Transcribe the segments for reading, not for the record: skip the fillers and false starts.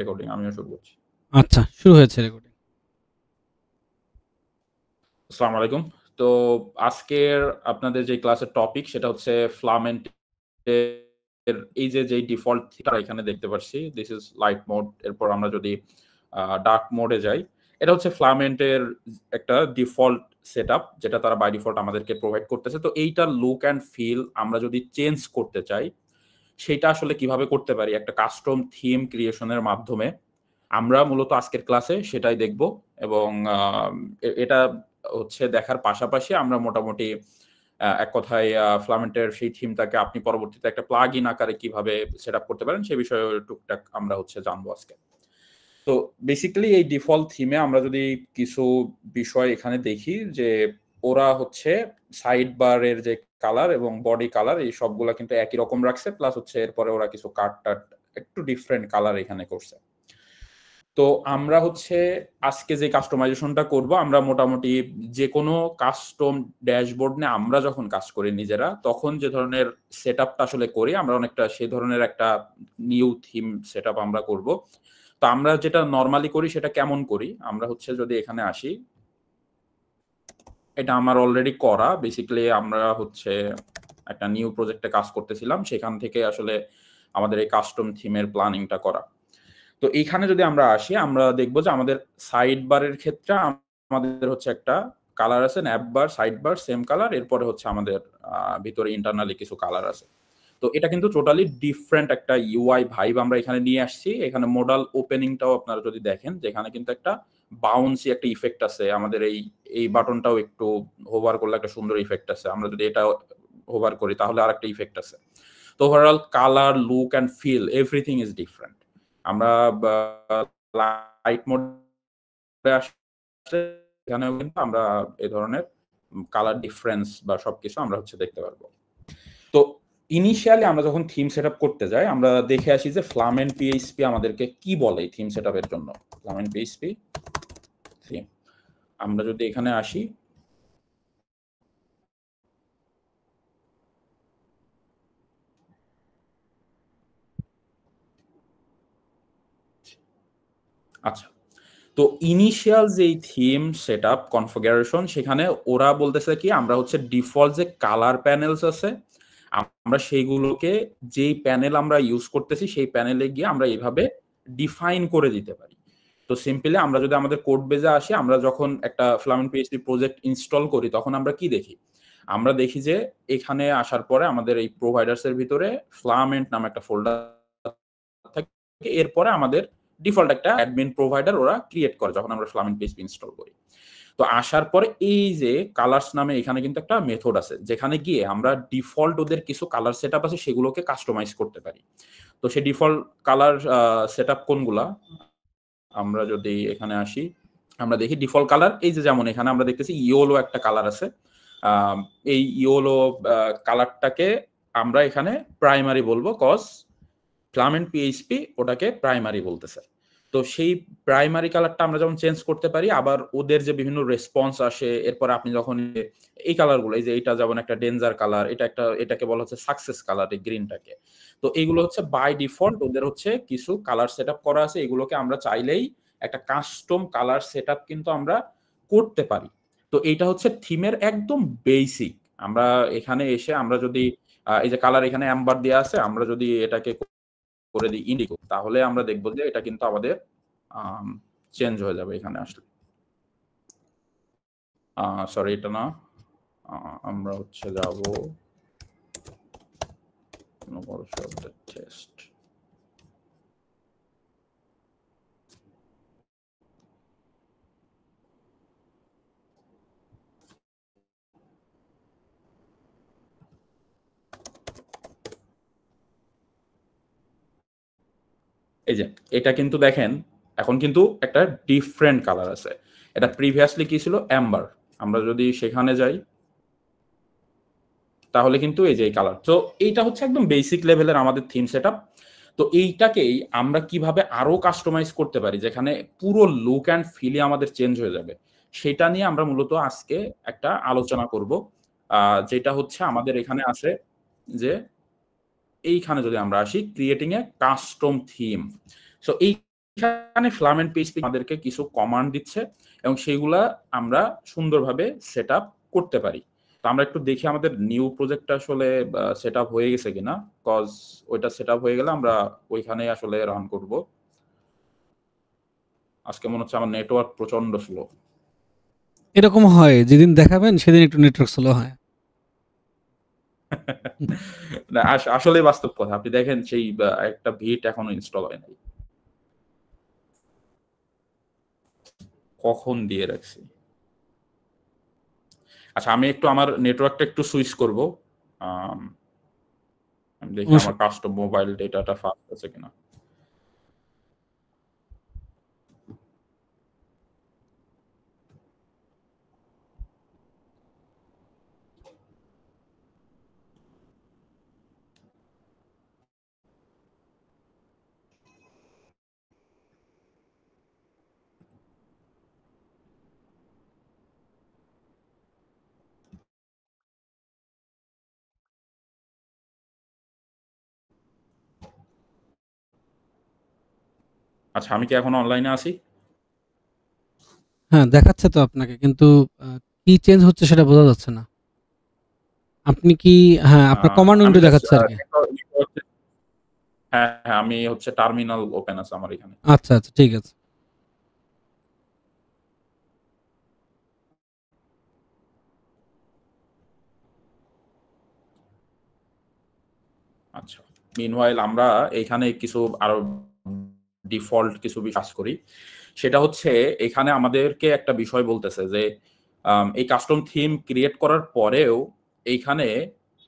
Recording আমিও শুরু করছি। আচ্ছা, শুরু হয়েছে রেকর্ডিং। আসসালামু আলাইকুম। তো আজকের আপনাদের যে ক্লাসের টপিক সেটা হচ্ছে ফ্লামেন্ট এর এই যে ডিফল্ট এখানে দেখতে পাচ্ছি। This is light mode. এরপর আমরা যদি ডার্ক মোডে যাই, এটা হচ্ছে ফ্লামেন্টের একটা ডিফল্ট সেটআপ যেটা তারা বাই ডিফল্ট আমাদেরকে প্রোভাইড করতেছে। তো এইটার লুক অ্যান্ড ফিল আমরা যদি চেঞ্জ করতে চাই, সেইটা আসলে কিভাবে করতে পারি একটা কাস্টম থিম ক্রিয়েশন এর মাধ্যমে। আমরা মূলত আজকের ক্লাসে সেটাই দেখব এবং এটা হচ্ছে দেখার পাশাপাশি আমরা মোটামুটি এক কথায় ফ্লামেন্টের সেই থিমটাকে আপনি পরবর্তীতে একটা প্লাগ-ইন আকারে কিভাবে সেটআপ করতে পারেন সে বিষয়ে টুকটাক আমরা হচ্ছে জানবো আজকে। তো বেসিক্যালি এই ডিফল্ট থিমে আমরা যদি কিছু বিষয় এখানে দেখি যে ওরা হচ্ছে সাইড বারের যে কালার এবং বডি কালার এই সবগুলা কিন্তু একই রকম রাখছে। প্লাস হচ্ছে এরপরে ওরা কিছু কাট-টাট একটু ডিফারেন্ট কালার এখানে করছে। তো আমরা হচ্ছে আজকে যে কাস্টমাইজেশনটা করব আমরা মোটামুটি যেকোনো কাস্টম ড্যাশবোর্ড নিয়ে আমরা যখন কাজ করি নিজেরা, তখন যে ধরনের সেটআপটা আসলে করি আমরা অনেকটা সে ধরনের একটা নিউ থিম সেটআপ আমরা করব। তো আমরা যেটা নরমালি করি সেটা কেমন করি? আমরা হচ্ছে যদি এখানে আসি, এটা আমার অলরেডি করা। বেসিক্যালি আমরা হচ্ছে একটা নিউ প্রজেক্টে কাজ করতেছিলাম। সেখান থেকে আসলে আমাদের এই কাস্টম থিমের প্ল্যানিংটা করা। তো এইখানে যদি আমরা আসি, আমরা দেখব যে আমাদের সাইড বারের ক্ষেত্রে আমাদের হচ্ছে একটা কালার আছে, ন্যাপ বার, সাইড বার সেম কালার। এরপরে হচ্ছে আমাদের ভিতরে ইন্টারনালি কিছু কালার আছে। তো এটা কিন্তু টোটালি ডিফারেন্ট একটা ইউআই ভাইব আমরা এখানে নিয়ে আসছি। এখানে মোডাল ওপেনিংটাও আপনারা যদি দেখেন, যেখানে কিন্তু একটা বাউন্সি একটা ইফেক্ট আছে। আমাদের এই বাটনটাও একটু হোভার করলে একটা সুন্দর ইফেক্ট আছে। আমরা যদি এটা হোভার করি তাহলে আরেকটা ইফেক্ট আছে। তো overall colour, look and feel everything is different. আমরা লাইট মোডে আসলে এখানেও কিন্তু আমরা এই ধরনের কালার ডিফারেন্স বা সবকিছু আমরা হচ্ছে দেখতে পারবো। তো ইনিশিয়ালি আমরা যখন থিম সেটআপ করতে যাই, আমরা দেখে আসি যে ফ্লামেন্ট পিএইচপি আমাদেরকে কি বলে এই থিম সেটআপের জন্য। ফ্লামেন্ট পিএইচপি থিম। আমরা যদি এখানে আসি, আচ্ছা। তো ইনিশিয়াল যেই থিম সেটআপ কনফিগারেশন সেখানে ওরা বলতেছে কি আমরা হচ্ছে ডিফল্ট যে কালার প্যানেলস আছে আমরা সেইগুলোকে যেই প্যানেল আমরা ইউজ করতেছি সেই প্যানেলে গিয়ে আমরা এইভাবে ডিফাইন করে দিতে পারি। তো সিম্পলি আমরা যদি আমাদের কোড বেজে আসি, আমরা যখন একটা ফ্লামেন্ট পিএইচপি প্রজেক্ট ইনস্টল করি তখন আমরা কি দেখি? আমরা দেখি যে এখানে আসার পরে আমাদের এই প্রোভাইডার্স এর ভিতরে ফ্লামেন্ট নামে একটা ফোল্ডার থাকে। এরপরে আমাদের ডিফল্ট একটা অ্যাডমিন প্রোভাইডার ওরা ক্রিয়েট করে যখন আমরা ফ্লামেন্ট পিএইচপি ইনস্টল করি। তো আসার পরে এই যে কালারস নামে এখানে কিন্তু একটা মেথড আছে যেখানে গিয়ে আমরা ডিফল্ট ওদের কিছু কালার সেটআপ আছে সেগুলোকে কাস্টমাইজ করতে পারি। তো সেই ডিফল্ট কালার সেটআপ কোনগুলা? আমরা যদি এখানে আসি, আমরা দেখি ডিফল্ট কালার এই যে যেমন এখানে আমরা দেখতেছি ইয়েলো একটা কালার আছে। আম এই ইয়েলো কালারটাকে আমরা এখানে প্রাইমারি বলবো কজ ফ্লামেন্ট পিএইচপি ওটাকে প্রাইমারি বলতেছে। তো সেই প্রাইমারি কালারটা আমরা যখন চেঞ্জ করতে পারি, আবার ওদের যে বিভিন্ন রেসপন্স আসে, এরপরে আপনি যখন এই কালারগুলো এই যে এটা যেমন একটা ডেঞ্জার কালার, এটাকে বলা হচ্ছে সাকসেস কালার এই গ্রিনটাকে। তো এইগুলো হচ্ছে বাই ডিফল্ট ওদের হচ্ছে কিছু কালার সেটআপ করা আছে। এগুলোকে আমরা চাইলেই একটা কাস্টম কালার সেটআপ কিন্তু আমরা করতে পারি। তো এইটা হচ্ছে থিমের একদম বেসিক। আমরা এখানে এসে আমরা যদি এই যে কালার এখানে এম্বার দেয়া আছে, আমরা যদি এটাকে করে দিই ইন্ডিগো তাহলে আমরা দেখব যে এটা কিন্তু আমাদের আম চেঞ্জ হয়ে যাবে এখানে আসলে। সরি এটা না। আমরা হচ্ছে যাব বড় শব্দের টেস্ট। এই যে এটা কিন্তু দেখেন এখন কিন্তু একটা ডিফারেন্ট কালার আছে। এটা প্রিভিয়াসলি কি ছিল? এম্বার। আমরা যদি সেখানে যাই তাহলে কিন্তু এই যে এই কালার। তো এইটা হচ্ছে একদম বেসিক লেভেলের আমাদের থিম সেটআপ। তো এইটাকেই আমরা কিভাবে আরো কাস্টমাইজ করতে পারি যেখানে পুরো লুক অ্যান্ড ফিলই আমাদের চেঞ্জ হয়ে যাবে। সেটা নিয়ে আমরা মূলত আজকে একটা আলোচনা করব। যেটা হচ্ছে আমাদের এখানে আছে যে এইখানে যদি আমরা আসি creating a custom theme. So এখানে ফ্লামেন্ট পিএইচপি আমাদেরকে কিছু কমান্ড দিচ্ছে এবং সেইগুলা আমরা সুন্দরভাবে সেট আপ করতে পারি। তো আমরা একটু দেখি আমাদের নিউ প্রজেক্টটা আসলে সেট আপ হয়ে গেছে কিনা, কজ ওইটা সেট আপ হয়ে গেলে আমরা ওইখানে আসলে রান করব। আজকে মনে হচ্ছে আমার নেটওয়ার্ক প্রচন্ড স্লো। এরকম হয়, যেদিন দেখাবেন সেদিন একটু নেটওয়ার্ক স্লো হয়। না আসলে বাস্তব কথা, আপনি দেখেন সেই একটা ভিট এখনো ইনস্টল হয় নাই, কখন দিয়ে রাখছি। আচ্ছা, আমি একটু আমার নেটওয়ার্কটা একটু সুইচ করব, আমি দেখি আমার কাস্টম মোবাইল ডেটাটা ফাস্ট আছে কিনা। আচ্ছা, আমি কি এখন অনলাইনে আছি? হ্যাঁ, দেখাচ্ছে তো আপনাকে, কিন্তু কি চেঞ্জ হচ্ছে সেটা বোঝা যাচ্ছে না। আপনি কি, হ্যাঁ, আপনার কমান্ড আমি উইন্ডো জাস্ট দেখাচ্ছে আরকি। হ্যাঁ, হ্যাঁ, আমি হচ্ছে টার্মিনাল ওপেন আছে আমার এখানে। আচ্ছা, আচ্ছা, ঠিক আছে। আচ্ছা, মিনওয়াইল আমরা এইখানে কিছু আরো ডিফল্ট কিছু কাজ করি। সেটা হচ্ছে এখানে আমাদেরকে একটা বিষয় বলতেছে যে এই কাস্টম থিম ক্রিয়েট করার পরেও এইখানে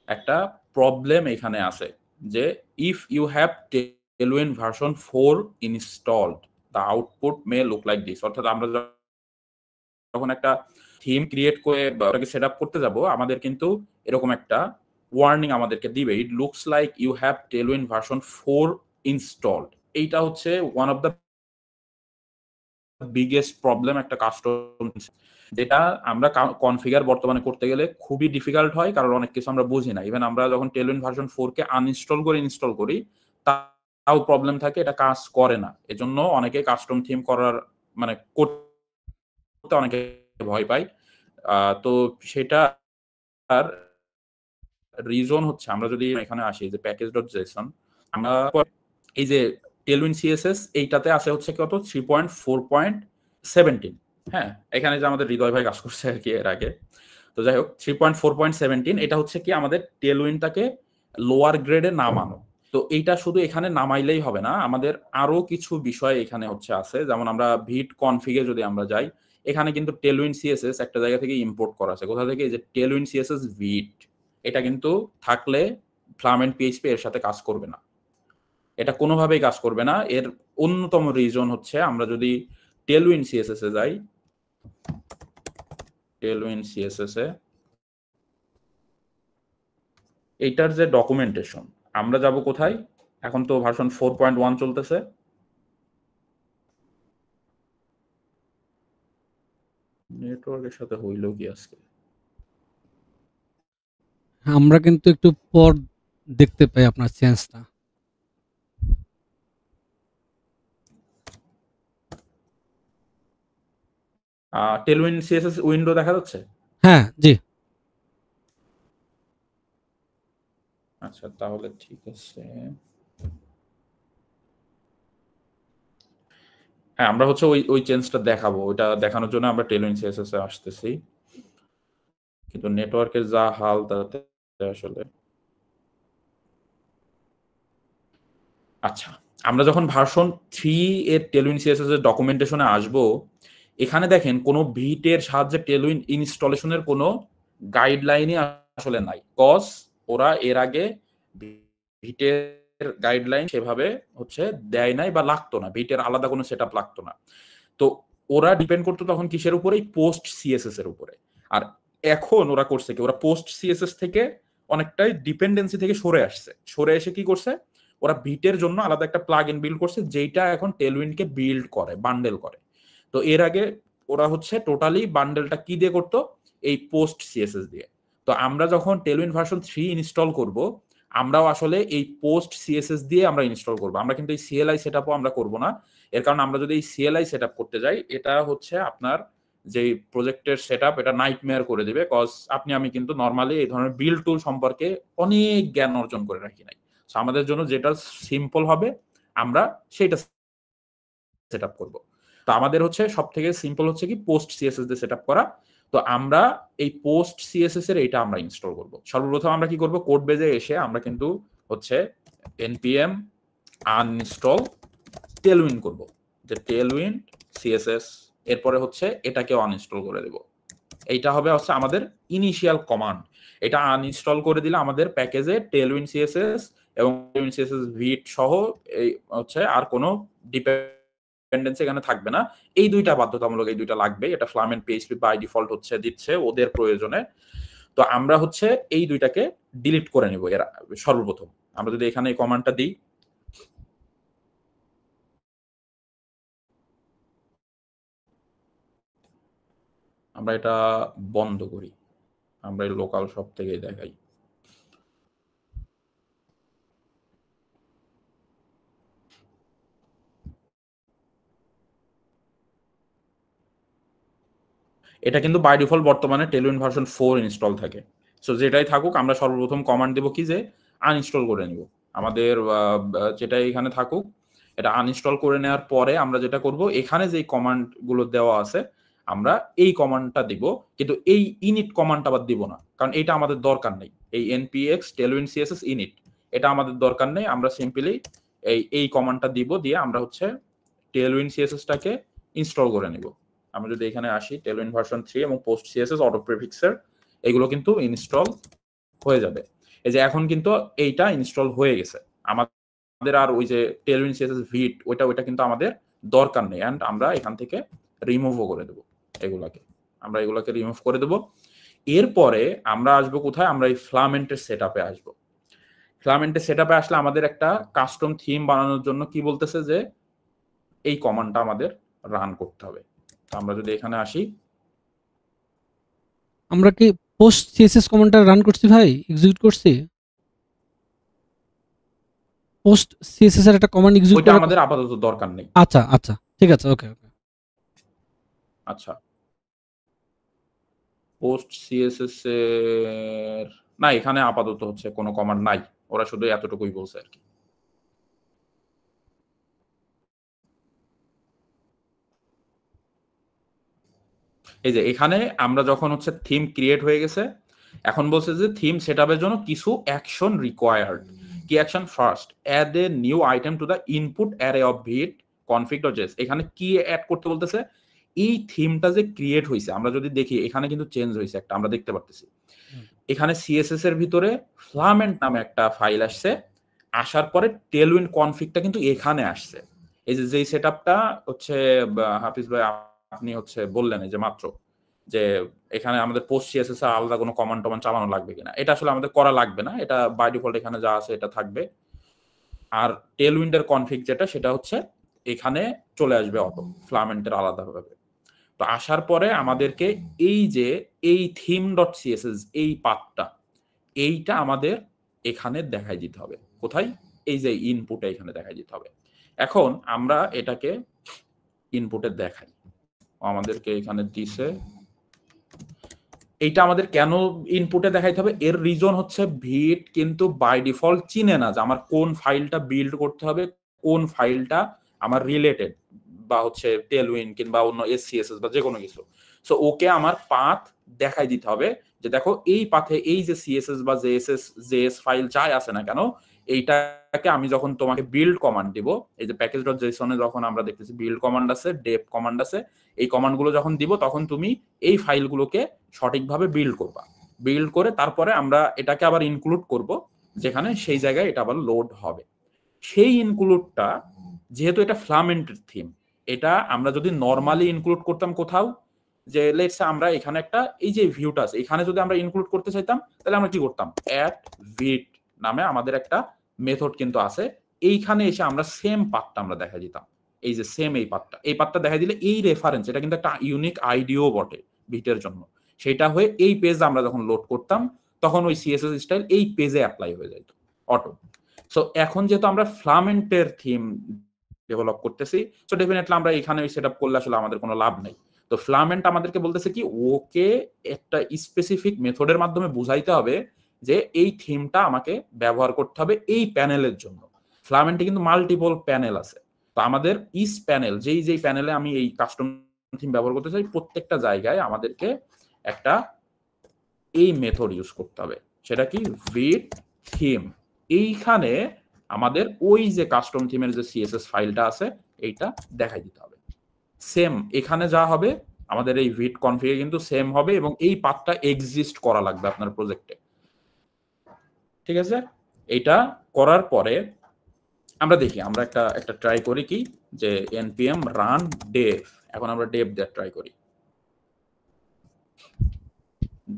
একটা প্রবলেম এখানে আছে যে if you have Tailwind version 4 installed the output may look like this. অর্থাৎ আমরা যখন একটা থিম ক্রিয়েট করে ওটাকে সেট আপ করতে যাব, আমাদের কিন্তু এরকম একটা ওয়ার্নিং আমাদেরকে দিবে, it looks like you have Tailwind version 4 installed. এইটা হচ্ছে one of the biggest problem একটা কাস্টম, যেটা আমরা কনফিগার বর্তমানে করতে গেলে খুবই ডিফিকাল্ট হয়, কারণ অনেক কিছু আমরা বুঝি না। ইভেন আমরা যখন টেলউইন ভার্সন 4 কে আনইনস্টল করে ইনস্টল করি, তাও প্রবলেম থাকে, এটা কাজ করে না। এজন্য অনেকে কাস্টম থিম করার মানে করতে অনেকে ভয় পায়। তো সেটার রিজন হচ্ছে, আমরা যদি এখানে আসি যে প্যাকেজ.json, আমরা এই যে টেলউইন সিএসএস এইটাতে আছে হচ্ছে কত 3.4.17। হ্যাঁ, এখানে যে আমাদের হৃদয় ভাই কাজ করছে আর কি এর আগে। তো যাই হোক 3.4.17 এটা হচ্ছে কি আমাদের টেলউইনটাকে লোয়ার গ্রেডে নামানো। তো এইটা শুধু এখানে নামাইলেই হবে না, আমাদের আরো কিছু বিষয় এখানে হচ্ছে আছে। যেমন আমরা ভিট কনফিগে যদি আমরা যাই, এখানে কিন্তু টেলউইন সিএসএস একটা জায়গা থেকে ইম্পোর্ট করা আছে। কোথা থেকে? এই যে টেলউইন সিএসএস ভিট, এটা কিন্তু থাকলে ফ্লামেন্ট পিএইচপি এর সাথে কাজ করবে না, এটা কোনোভাবেই কাজ করবে না। এর অন্যতম রিজন হচ্ছে, আমরা যদি টেলউইন সিএসএস এ যাই, টেলউইন সিএসএস এ এইটার যে ডকুমেন্টেশন, আমরা যাব কোথায়? এখন তো ভার্সন 4.1 চলতেছে। নেটওয়ার্কের সাথে হইল কি আজকে? আমরা কিন্তু একটু পর দেখতে পাই আপনার চেঞ্জটা। টেলউইন সিএসএস উইন্ডো দেখা যাচ্ছে? হ্যাঁ, জি। আচ্ছা, তাহলে ঠিক আছে। হ্যাঁ, আমরা হচ্ছে ওই চেঞ্জটা দেখাবো। ওইটা দেখানোর জন্য আমরা টেলউইন সিএসএস এ আসতেছি, কিন্তু নেটওয়ার্কের যা হাল তাতে আসলে। আচ্ছা, আমরা যখন ভার্সন 3 এর টেলউইন সিএসএস এর ডকুমেন্টেশনে আসবো, এখানে দেখেন কোনো ভিট এর সাহায্যে টেলউইন ইনস্টলেশনের কোনো গাইডলাইনই আসলে নাই। কজ ওরা এর আগে ভিটের গাইডলাইন সেভাবে হচ্ছে দেয় নাই বা লাগতো না। ভিটের আলাদা কোনো সেটআপ লাগতো না। তো ওরা ডিপেন্ড করতো তখন কিসের উপরে? পোস্ট সিএসএস এর উপরে। আর এখন ওরা করছে কি, ওরা পোস্ট সিএসএস থেকে অনেকটাই ডিপেন্ডেন্সি থেকে সরে আসছে। সরে এসে কি করছে, ওরা ভিটের জন্য আলাদা একটা প্লাগ ইন বিল্ড করছে, যেটা এখন টেলউইনকে বিল্ড করে, বান্ডেল করে। তো এর আগে ওরা হচ্ছে টোটালি বান্ডেলটা কি দিয়ে করতো? এই পোস্ট সিএসএস দিয়ে। তো আমরা যখন টেলউইন ভার্সন 3 ইনস্টল করব, আমরাও আসলে এই পোস্ট সিএসএস দিয়ে আমরা ইনস্টল করব। আমরা কিন্তু এই সিএলআই সেটআপও আমরা করব না। এর কারণে আমরা যদি এই সিএলআই সেট আপ করতে যাই, এটা হচ্ছে আপনার যে প্রজেক্টের সেট আপ, এটা নাইটমেয়ার করে দিবে। কজ আমি কিন্তু নর্মালি এই ধরনের বিল্ড টুল সম্পর্কে অনেক জ্ঞান অর্জন করে রাখি নাই। আমাদের জন্য যেটা সিম্পল হবে আমরা সেটা সেট আপ করবো। তো আমাদের হচ্ছে সব থেকে সিম্পল হচ্ছে কি পোস্ট সিএসএস দিয়ে সেট আপ করা। তো আমরা এই পোস্ট সিএসএস এর এটা আমরা ইনস্টল করব। সর্বপ্রথম আমরা কি করব, কোড বেজে এসে আমরা কিন্তু হচ্ছে npm uninstall tailwind করব, যে tailwind css, এরপরে হচ্ছে এটাকে আনইনস্টল করে দেব। এইটা হবে হচ্ছে আমাদের ইনিশিয়াল কমান্ড। এটা আনইনস্টল করে দিলে আমাদের প্যাকেজে tailwind css এবং tailwind css vit সহ এই হচ্ছে আর কোনো ডিপেন্ডেন্সি এখানে থাকবে না। এই দুইটা বাধ্যতামূলক, এই দুইটা লাগবে। এটা ফ্লামেন্ট পিএইচপি বাই ডিফল্ট হচ্ছে দিচ্ছে ওদের প্রয়োজনে। তো আমরা হচ্ছে এই দুইটাকে ডিলিট করে নিব। এর সর্বপ্রথম আমরা যদি এখানে এই কমান্ডটা দিই, আমরা এটা বন্ধ করি, আমরা এই লোকাল সব থেকে দেখাই। এটা কিন্তু বাই ডিফল্ট বর্তমানে টেলউইন্ড ভার্সন 4 ইনস্টল থাকে। সো যেটাই থাকুক আমরা সর্বপ্রথম কমান্ড দেব কি, যে আনইনস্টল করে নিব। আমাদের যেটা এখানে থাকুক এটা আনইনস্টল করে নেওয়ার পরে আমরা যেটা করব, এখানে যে কমান্ড গুলো দেওয়া আছে আমরা এই কমান্ডটা দিব, কিন্তু এই ইনিট কমান্ডটা আবার দিব না, কারণ এটা আমাদের দরকার নেই। এই npx tailwind css init এটা আমাদের দরকার নেই। আমরা সিম্পলি এই কমান্ডটা দিব, দিয়ে আমরা হচ্ছে tailwind css টাকে ইনস্টল করে নিব। আমরা যদি এখানে আসি tailwind ভার্সন 3 এবং পোস্ট সিএসএস অটো প্রিফিক্সের এগুলো কিন্তু ইনস্টল হয়ে যাবে। এই যে এখন কিন্তু এইটা ইনস্টল হয়ে গেছে। আমাদের আর ওই যে tailwind css vit ওইটা কিন্তু আমাদের দরকার নেই, এন্ড আমরা এখান থেকে রিমুভও করে দেব। আমরা এগুলাকে রিমুভ করে দেব। এরপরে আমরা আসবো কোথায়, আমরা এই ফ্লামেন্টের সেটআপে আসবো। ফ্লামেন্টের সেটআপে আসলে আমাদের একটা কাস্টম থিম বানানোর জন্য কি বলতেছে, যে এই কমান্ডটা আমাদের রান করতে হবে। আমরা যদি এখানে আসি, আমরা কি পোস্ট সিএসএস কমান্ডটা রান করছি ভাই, এক্সিকিউট করছি? পোস্ট সিএসএস এর একটা কমান্ড এক্সিকিউট ওইটা করা আমাদের আপাতত দরকার নেই। আচ্ছা আচ্ছা ঠিক আছে, ওকে ওকে। আচ্ছা, পোস্ট সিএসএস এর না, এখানে আপাতত হচ্ছে কোনো কমান্ড নাই, ওরা শুধু এতটুকুই বলছে আর কি। এই যে এখানে আমরা যখন হচ্ছে থিম ক্রিয়েট হয়ে গেছে, এখন বলছে যে থিম সেটআপের জন্য কিছু অ্যাকশন রিকোয়ার্ড। কি action? First, add a new item to the input array of Vite config.js। এখানে কি অ্যাড করতে বলতেছে, এই থিমটা যে ক্রিয়েট হয়েছে আমরা যদি দেখি এখানে কিন্তু চেঞ্জ হয়েছে একটা, আমরা দেখতে পারতেছি। এখানে সিএসএস এর ভিতরে ফ্লামেন্ট নামে একটা ফাইল আসছে, আসার পরে টেলউইন্ড কনফিগটা কিন্তু এখানে আসছে। এই যে যেই সেটআপটা হচ্ছে হাফিজ ভাই আপনি হচ্ছে বললেন এই যে মাত্র, যে এখানে আমাদের পোস্ট সিএসএস এর আলাদা কোনো কমান্ড টমান্ড চালানো লাগবে কিনা, এটা আসলে আমাদের করা লাগবে না, এটা বাই ডিফল্ট এখানে যা আছে এটা থাকবে। আর টেলউইন্ডের কনফিগ যেটা, সেটা হচ্ছে এখানে চলে আসবে অটো, ফ্লামেন্টের আলাদাভাবে। তো আসার পরে আমাদেরকে এই যে এই theme.css এই পাথটা, এইটা আমাদের এখানে দেখাই দিতে হবে। কোথায়? এই যে ইনপুটে এখানে দেখাই দিতে হবে। এখন আমরা এটাকে ইনপুটে দেখাই, আমাদেরকে এখানে দিছে। এইটা আমাদের কেন ইনপুটে দেখাইতে হবে, এর রিজন হচ্ছে ভিট কিন্তু বাই ডিফল্ট চিনে না যে আমার কোন ফাইলটা বিল্ড করতে হবে, কোন ফাইলটা আমার রিলেটেড, বা হচ্ছে টেলউইন্ড কিংবা অন্য এসসিএসএস বা যে কোনো কিছু। সো ওকে আমার পাথ দেখাই দিতে হবে, যে দেখো এই পাথে এই যে সিএসএস বা জেএস ফাইল যাই আছে না কেন, এইটাকে আমি যখন তোমাকে বিল্ড কমান্ড দিব, এই যে প্যাকেজ.json এ যখন আমরা দেখতেছি বিল্ড কমান্ড আছে, ডেপ কমান্ড আছে, এই কমান্ডগুলো যখন দিব তখন তুমি এই ফাইলগুলোকে সঠিকভাবে বিল্ড করবা। বিল্ড করে তারপরে আমরা এটাকে আবার ইনক্লুড করব, যেখানে সেই জায়গায় এটা আবার লোড হবে। সেই ইনক্লুডটা, যেহেতু এটা ফ্লামেন্টের থিম, এটা আমরা যদি নরমালি ইনক্লুড করতাম কোথাও, যে লেটস আমরা এখানে একটা এই যে ভিউটা আছে এখানে যদি আমরা ইনক্লুড করতে চাইতাম, তাহলে আমরা কি করতাম, অ্যাড ভিট নামে আমাদের একটা মেথড কিন্তু আছে, এইখানে এসে আমরা সেম পাথটা আমরা দেখা দিতাম। এই যে সেম এই পাথটা দেখা দিলে এই রেফারেন্স, এটা কিন্তু একটা ইউনিক আইডিও বটে ভিটের জন্য, সেটা হয়ে এই পেজ আমরা যখন লোড করতাম তখন ওই সিএসএস স্টাইল এই পেজে অ্যাপ্লাই হয়ে যেত অটো। সো এখন যেহেতু আমরা ফ্লামেন্টের থিম ডেভেলপ করতেছি, সো ডেফিনেটলি আমরা এখানে সেটআপ করলে আসলে আমাদের কোনো লাভ নেই। তো ফ্লামেন্ট আমাদেরকে বলতেছে কি ওকে একটা স্পেসিফিক মেথডের মাধ্যমে বুঝাইতে হবে যে এই থিমটা আমাকে ব্যবহার করতে হবে এই প্যানেলের জন্য। ফ্লামেন্টে কিন্তু মাল্টিপল প্যানেল আছে। তো আমাদের ইস প্যানেল যেই প্যানেলে আমি এই কাস্টম থিম ব্যবহার করতে চাই প্রত্যেকটা জায়গায় আমাদেরকে একটা এই মেথড ইউজ করতে হবে। সেটা কি ভিট থিম। এইখানে আমাদের ওই যে কাস্টম থিমের যে সিএসএস ফাইলটা আছে এইটা দেখাই দিতে হবে। সেম এখানে যা হবে আমাদের এই ভিট কনফিগে কিন্তু সেম হবে এবং এই পাথটা এক্সিস্ট করা লাগবে আপনার প্রজেক্টে। ঠিক আছে, এইটা করার পরে আমরা দেখি আমরা একটা ট্রাই করি কি যে npm রান dev। এখন আমরা dev দিয়ে ট্রাই করি,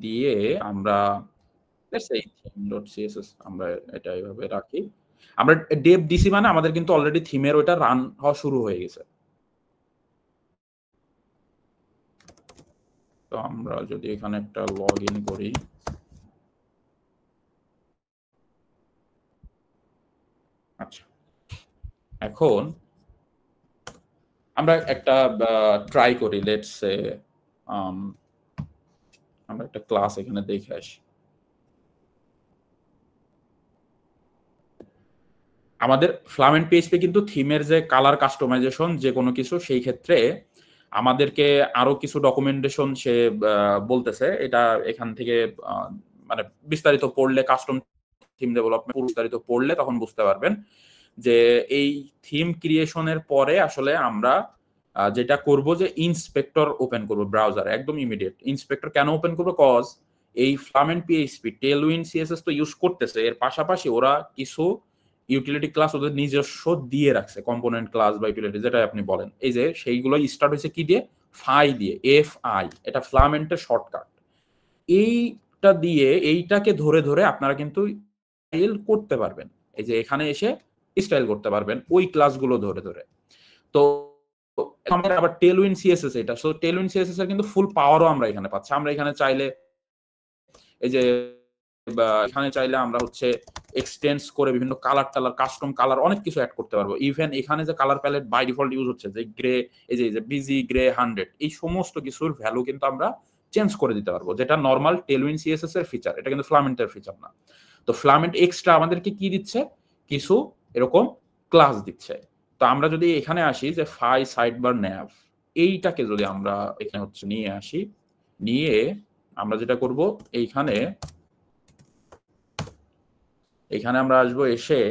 দিয়ে আমরা theme.css আমরা এটা এইভাবে রাখি। আমরা dev দিছি মানে আমাদের কিন্তু অলরেডি থিমের ওইটা রান হওয়া শুরু হয়ে গেছে। তো আমরা যদি এখানে একটা লগ ইন করি, আচ্ছা এখন আমরা একটা ট্রাই করি, লেটস সে আমরা একটা ক্লাস এখানে দেখে আসি। আমাদের ফ্লামেন্ট পিএইচপি কিন্তু থিমের যে কালার কাস্টমাইজেশন যে কোনো কিছু সেই ক্ষেত্রে আমাদেরকে আরো কিছু ডকুমেন্টেশন সে বলতেছে। এটা এখান থেকে মানে বিস্তারিত পড়লে কাস্টম থিম ডেভেলপমেন্ট বিস্তারিত পড়লে তখন বুঝতে পারবেন যে এই থিম ক্রিয়েশনের পরে আসলে আমরা যেটা করব যে ইন্সপেক্টর ওপেন করব ব্রাউজারে একদম ইমিডিয়েট। ইন্সপেক্টর কেন ওপেন করবো? কজ এই ফ্লামেন্ট পিএইচপি টেলউইন্ড সিএসএস তো ইউজ করতেছে, এর পাশাপাশি ওরা কিছু ইউটিলিটি ক্লাস ওদের নিজস্ব দিয়ে রাখছে, কম্পোনেন্ট ক্লাস বা ইউটিলিটি যেটা আপনি বলেন। এই যে সেইগুলো স্টার্ট হয়েছে কি দিয়ে? ফাই দিয়ে, FI, এটা ফ্লামেন্টের শর্টকাট। এইটা দিয়ে এইটাকে ধরে ধরে আপনারা কিন্তু স্টাইল করতে পারবেন। এই যে এখানে এসে স্টাইল করতে পারবেন ওই ক্লাসগুলো ধরে ধরে। তো আমাদের আবার টেলউইন্ড সিএসএস এটা, সো টেলউইন্ড সিএসএস এর কিন্তু ফুল পাওয়ারও আমরা এখানে পাচ্ছি। আমরা এখানে চাইলে এই যে এখানে চাইলে আমরা হচ্ছে এক্সটেন্স করে বিভিন্ন কালার টালার কাস্টম কালার অনেক কিছু অ্যাড করতে পারবো। ইভেন এখানে যে colour palette by default use হচ্ছে যে গ্রে, এই যে বিজি গ্রে 100, এই সমস্ত কিছুর ভ্যালু কিন্তু আমরা চেঞ্জ করে দিতে পারবো, যেটা নর্মাল টেলউইন্ড সিএসএস এর ফিচার, এটা কিন্তু ফ্লামেন্টের ফিচার না। তো ফ্লামেন্ট এক্সট্রা আমাদেরকে কি দিচ্ছে? কিছু এরকম ক্লাস দিচ্ছে। তো আমরা যদি এখানে আসি যে ফাই সাইডবার ন্যাভ, এইটাকে যদি আমরা এখানে হচ্ছে নিয়ে আসি, নিয়ে আমরা যেটা করব এইখানে আমরা আসবো, এসে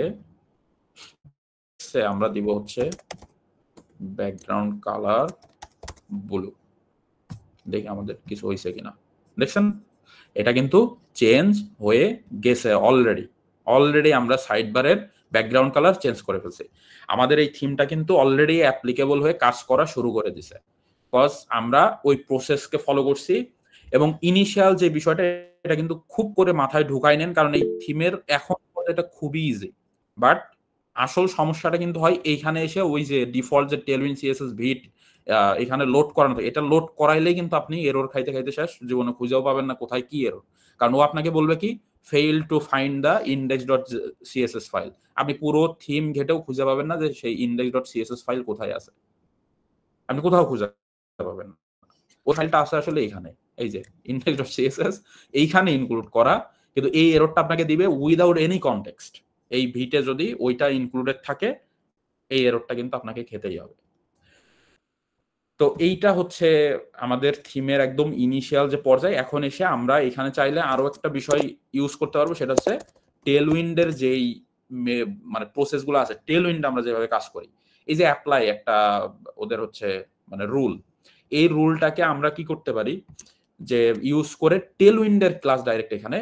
আমরা দিব হচ্ছে ব্যাকগ্রাউন্ড কালার ব্লু। দেখি আমাদের কিছু হয়েছে কিনা। দেখছেন এটা কিন্তু চেঞ্জ হয়ে গেছে অলরেডি আমরা সাইড বারের ব্যাকগ্রাউন্ড কালার চেঞ্জ করে ফেলছি। আমাদের এই থিমটা কিন্তু অলরেডি অ্যাপ্লিকেবল হয়ে কাজ করা শুরু করে দিছে, বিকজ আমরা ওই প্রসেসকে ফলো করছি। এবং ইনিশিয়াল যে বিষয়টা এটা কিন্তু খুব করে মাথায় ঢুকাই নেন, কারণ এই থিমের এখন এটা খুবই ইজি। বাট আসল সমস্যাটা কিন্তু হয় এইখানে এসে ওই যে ডিফল্ট যে টেলউইন্ড সিএসএস ভিট এখানে লোড করানো, এটা লোড করাইলেই কিন্তু আপনি এরর খাইতে খাইতে শেষ, জীবনে খুঁজেও পাবেন না কোথায় কি এরর। কারণ ও আপনাকে বলবে কি fail to find the index.css file. আপনি পুরো থিম ঘেটেও খুঁজে পাবেন না যে সেই index.css ফাইল কোথায় আছে, আপনি কোথাও খুঁজে পাবেন না। ওই ফাইলটা আছে আসলে এইখানে, এই যে index.css এইখানে ইনক্লুড করা, কিন্তু এই এররটা আপনাকে দিবে উইদাউট এনি কনটেক্সট। এই ভিটে যদি ওইটা ইনক্লুডেড থাকে এই এররটা কিন্তু আপনাকে খেতেই হবে। তো এইটা হচ্ছে আমাদের থিমের একদম ইনিশিয়াল যে পর্যায়ে। এখন এসে আমরা এখানে চাইলে আরো একটা বিষয় ইউজ করতে পারবো, সেটা হচ্ছে টেলউইন্ডের যেই মানে প্রসেসগুলো আছে, টেলউইন্ড আমরা যেভাবে কাজ করি, এই যে অ্যাপ্লাই একটা ওদের হচ্ছে মানে রুল, এই রুলটাকে আমরা কি করতে পারি যে ইউজ করে টেলউইন্ডের ক্লাস ডাইরেক্ট এখানে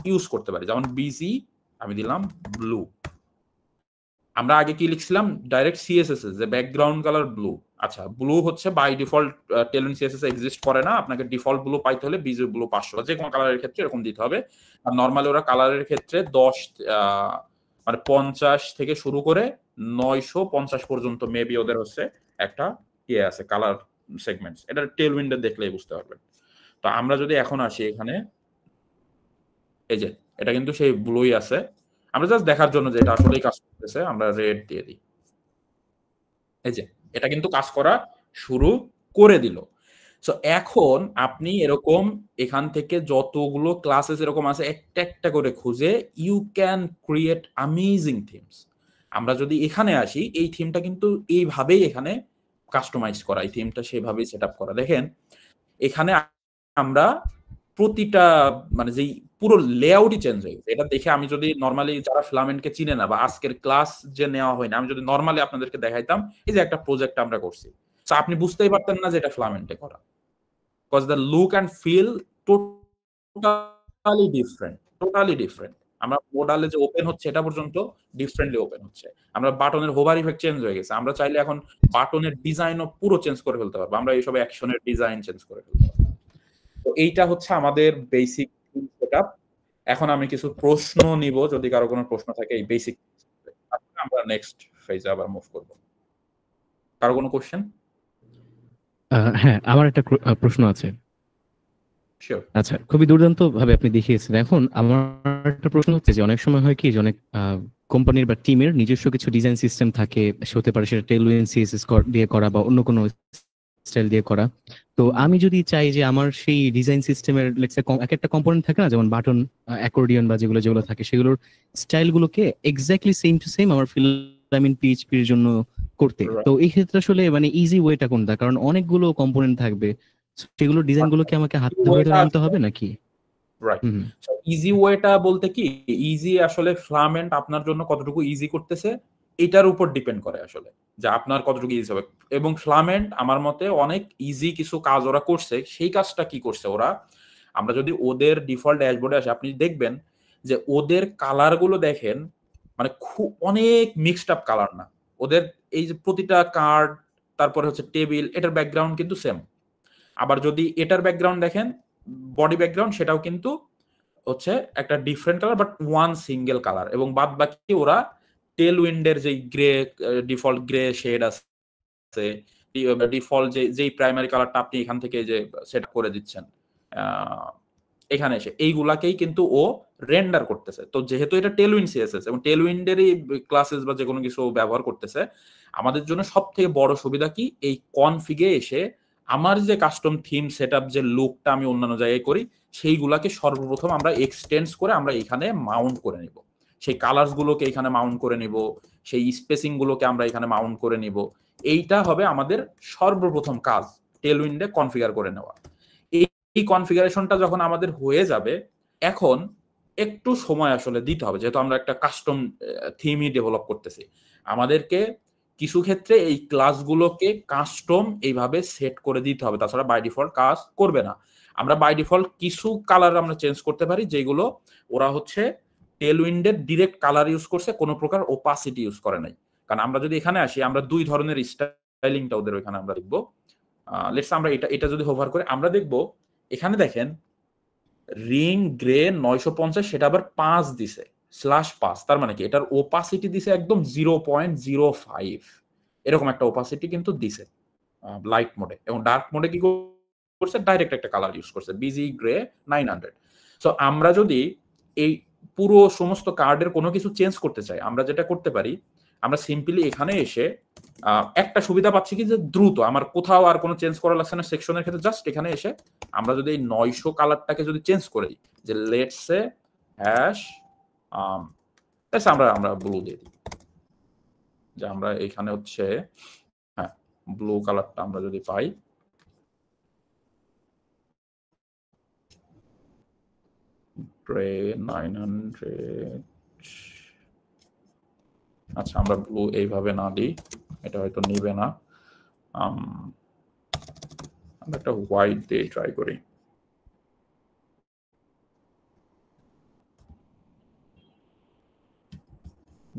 ইউজ করতে পারি। যেমন বিজি আমি দিলাম ব্লু, আমরা আগে কি লিখছিলাম ডাইরেক্ট সিএসএস যে ব্যাকগ্রাউন্ড কালার ব্লু। আচ্ছা ব্লু হচ্ছে by default Tailwind CSS exist করে না, আপনাকে ডিফল্ট ব্লু পাইতে হলে বিজি ব্লু 500 যে কোনো কালারের ক্ষেত্রে এরকম দিতে হবে। আর নরমালি ওরা কালারের ক্ষেত্রে 10 মানে 50 থেকে শুরু করে 950 পর্যন্ত মেবি ওদের হচ্ছে একটা ইয়ে আছে কালার সেগমেন্টস, এটা টেলউইন্ডে দেখলেই বুঝতে পারবেন। তো আমরা যদি এখন আসি এখানে, এই যে এটা কিন্তু সেই ব্লুই আছে, আমরা জাস্ট দেখার জন্য যে এটা আসলেই কাজ করতেছে আমরা রেড দিয়ে দিই। এই যে এটা কিন্তু কাজ করা শুরু করে দিল। সো এখন আপনি এরকম এখান থেকে যতগুলো ক্লাসেস এরকম আছে একটা একটা করে খুঁজে you can create amazing themes. আমরা যদি এখানে আসি, এই থিমটা কিন্তু এইভাবেই এখানে কাস্টমাইজ করা, এই থিমটা সেভাবেই সেটআপ করা। দেখেন এখানে আমরা প্রতিটা মানে যেই পুরো লেআউটই চেঞ্জ হয়ে গেছে। এটা দেখে আমি যদি নরমালি যারা ফিলামেন্টকে চিনে না বা আজকের ক্লাস যে নেওয়া হয় না, আমি যদি নরমালি আপনাদেরকে দেখাইতাম এই যে একটা প্রজেক্ট আমরা করছি, সো আপনি বুঝতেই পারতেন না যে এটা ফিলামেন্টে করা। Because the look and feel totally different, totally different. আমরা মোডালে যে ওপেন হচ্ছে এটা পর্যন্ত ডিফারেন্টলি ওপেন হচ্ছে। আমরা বাটনের হোভার ইফেক্ট চেঞ্জ হয়ে গেছে। আমরা চাইলে এখন বাটনের ডিজাইনও পুরো চেঞ্জ করে ফেলতে পারবো। আমরা এইসব অ্যাকশনের ডিজাইন চেঞ্জ করে ফেলতে পারবো। তো এইটা হচ্ছে আমাদের বেসিক সেটআপ। এখন আমি কিছু প্রশ্ন নিব, যদি কারো কোনো প্রশ্ন থাকে এই বেসিক, আমরা নেক্সট ফেজে আবার মুভ করব। কারো কোনো কোশ্চেন? হ্যাঁ, আমার একটা প্রশ্ন আছে। শিওর। আচ্ছা, খুবই দুর্দান্তভাবে আপনি দেখিয়েছেন। এখন আমার একটা প্রশ্ন হচ্ছে যে অনেক সময় হয় কি যে অনেক কোম্পানির বা টিমের নিজস্ব কিছু ডিজাইন সিস্টেম থাকে, হতে পারে সেটা টেলউইন সিএসএস দিয়ে করা বা অন্য কোনো স্টাইল দিয়ে করা। তো আমি যদি চাই যে আমার সেই ডিজাইন সিস্টেমের এক একটা কম্পোনেন্ট থাকে না, যেমন বাটন, অ্যাকর্ডিয়ন বা যেগুলো যেগুলো থাকে সেগুলোর স্টাইলগুলোকে এক্স্যাক্টলি সেম টু সেম আমার ফিলামেন্ট পিএইচপি এর জন্য করতে, তো এই ক্ষেত্রে আসলে মানে ইজি ওয়েটা কোনটা? কারণ অনেকগুলো কম্পোনেন্ট থাকবে, সেগুলো ডিজাইনগুলোকে আমাকে হাতে ধরে ধরে আনতে হবে নাকি? রাইট। হুম। সো ইজি ওয়েটা বলতে কি, ইজি আসলে ফিলামেন্ট আপনার জন্য কতটুকু ইজি করতেছে এটার উপর ডিপেন্ড করে আসলে, যে আপনার কতটুকু ইজি হবে। এবং ফিলামেন্ট আমার মতে অনেক ইজি কিছু কাজ ওরা করছে। সেই কাজটা কি করছে ওরা, আমরা যদি ওদের ডিফল্ট ড্যাশবোর্ডে আসি, আপনি দেখবেন যে ওদের কালার গুলো দেখেন, মানে খুব অনেক মিক্সড আপ কালার না ওদের। এই যে প্রতিটা কার্ড, তারপরে হচ্ছে টেবিল, এটার ব্যাকগ্রাউন্ড কিন্তু সেম। আবার যদি এটার ব্যাকগ্রাউন্ড দেখেন, বডি ব্যাকগ্রাউন্ড, সেটাও কিন্তু হচ্ছে একটা different colour but one single colour. এবং বাদ বাকি ওরা টেল উইন্ডের যে গ্রে, ডিফল্ট গ্রে শেড আছে, ডিফল্ট যেই প্রাইমারি কালারটা আপনি এখান থেকে যে সেট করে দিচ্ছেন এখানে এসে, এইগুলাকেই কিন্তু ও রেন্ডার করতেছে। তো যেহেতু এটা টেলউইন্ড সিএসএস এবং টেলউইন্ডেরই ক্লাসেস বা যে কোনো কিছু ব্যবহার করতেছে, আমাদের জন্য সব থেকে বড় সুবিধা কি, এই কনফিগে এসে আমার যে কাস্টম থিম সেটআপ যে লুকটা আমি অন্যান্য জায়গায় করি, সেইগুলাকে সর্বপ্রথম আমরা এক্সটেন্স করে আমরা এখানে মাউন্ট করে নিব। সেই কালার্স গুলোকে এখানে মাউন্ট করে নিব, সেই স্পেসিং গুলোকে আমরা এখানে মাউন্ট করে নিব। এইটা হবে আমাদের সর্বপ্রথম কাজ, টেলউইন্ডে কনফিগার করে নেওয়া। এই কনফিগারেশনটা যখন আমাদের হয়ে যাবে, এখন একটু সময় আসলে দিতে হবে, যেহেতু আমরা একটা কাস্টম থিমই ডেভেলপ করতেছি। আমাদেরকে কিছু ক্ষেত্রে এই ক্লাসগুলোকে কাস্টম এইভাবে সেট করে দিতে হবে, তাছাড়া বাই ডিফল্ট কাজ করবে না। আমরা বাই ডিফল্ট কিছু কালার আমরা চেঞ্জ করতে পারি, যেগুলো ওরা হচ্ছে টেলউইন্ডের ডিরেক্ট কালার ইউজ করছে, কোনো প্রকার ওপাসিটি ইউজ করে নাই। কারণ আমরা যদি এখানে আসি, আমরা দুই ধরনের স্টাইলিংটা ওদের ওইখানে আমরা দেখবো। লেটস আমরা এটা যদি হোভার করে আমরা দেখবো, এখানে দেখেন রিং গ্রে 950, সেটা আবার 5 দিছে, /5। তার মানে কি, এটার ওপাসিটি দিছে একদম 0.05, এরকম একটা ওপাসিটি কিন্তু দিছে লাইট মোডে। এবং ডার্ক মোডে কি করছে, ডাইরেক্ট একটা কালার ইউজ করছে, বিজি গ্রে 900। সো আমরা যদি এই পুরো সমস্ত কার্ডের কোনো কিছু চেঞ্জ করতে চাই, আমরা যেটা করতে পারি, আমরা সিম্পলি এখানে এসে একটা সুবিধা পাচ্ছি কি, যে দ্রুত আমার কোথাও আর কোনো চেঞ্জ করা লাগছে না সেকশনের ক্ষেত্রে। জাস্ট এখানে এসে আমরা যদি এই 900 কালারটাকে যদি চেঞ্জ করে দিই, যে লেটস সে হ্যাশ আমরা ব্লু দিয়ে দিই, যে আমরা এখানে হচ্ছে হ্যাঁ ব্লু কালারটা আমরা যদি পাই, গ্রে 900। আচ্ছা, আমরা ব্লু এইভাবে না দিই, এটা হয়তো নিবে না। আমরা একটা হোয়াইট দিয়ে ট্রাই করি।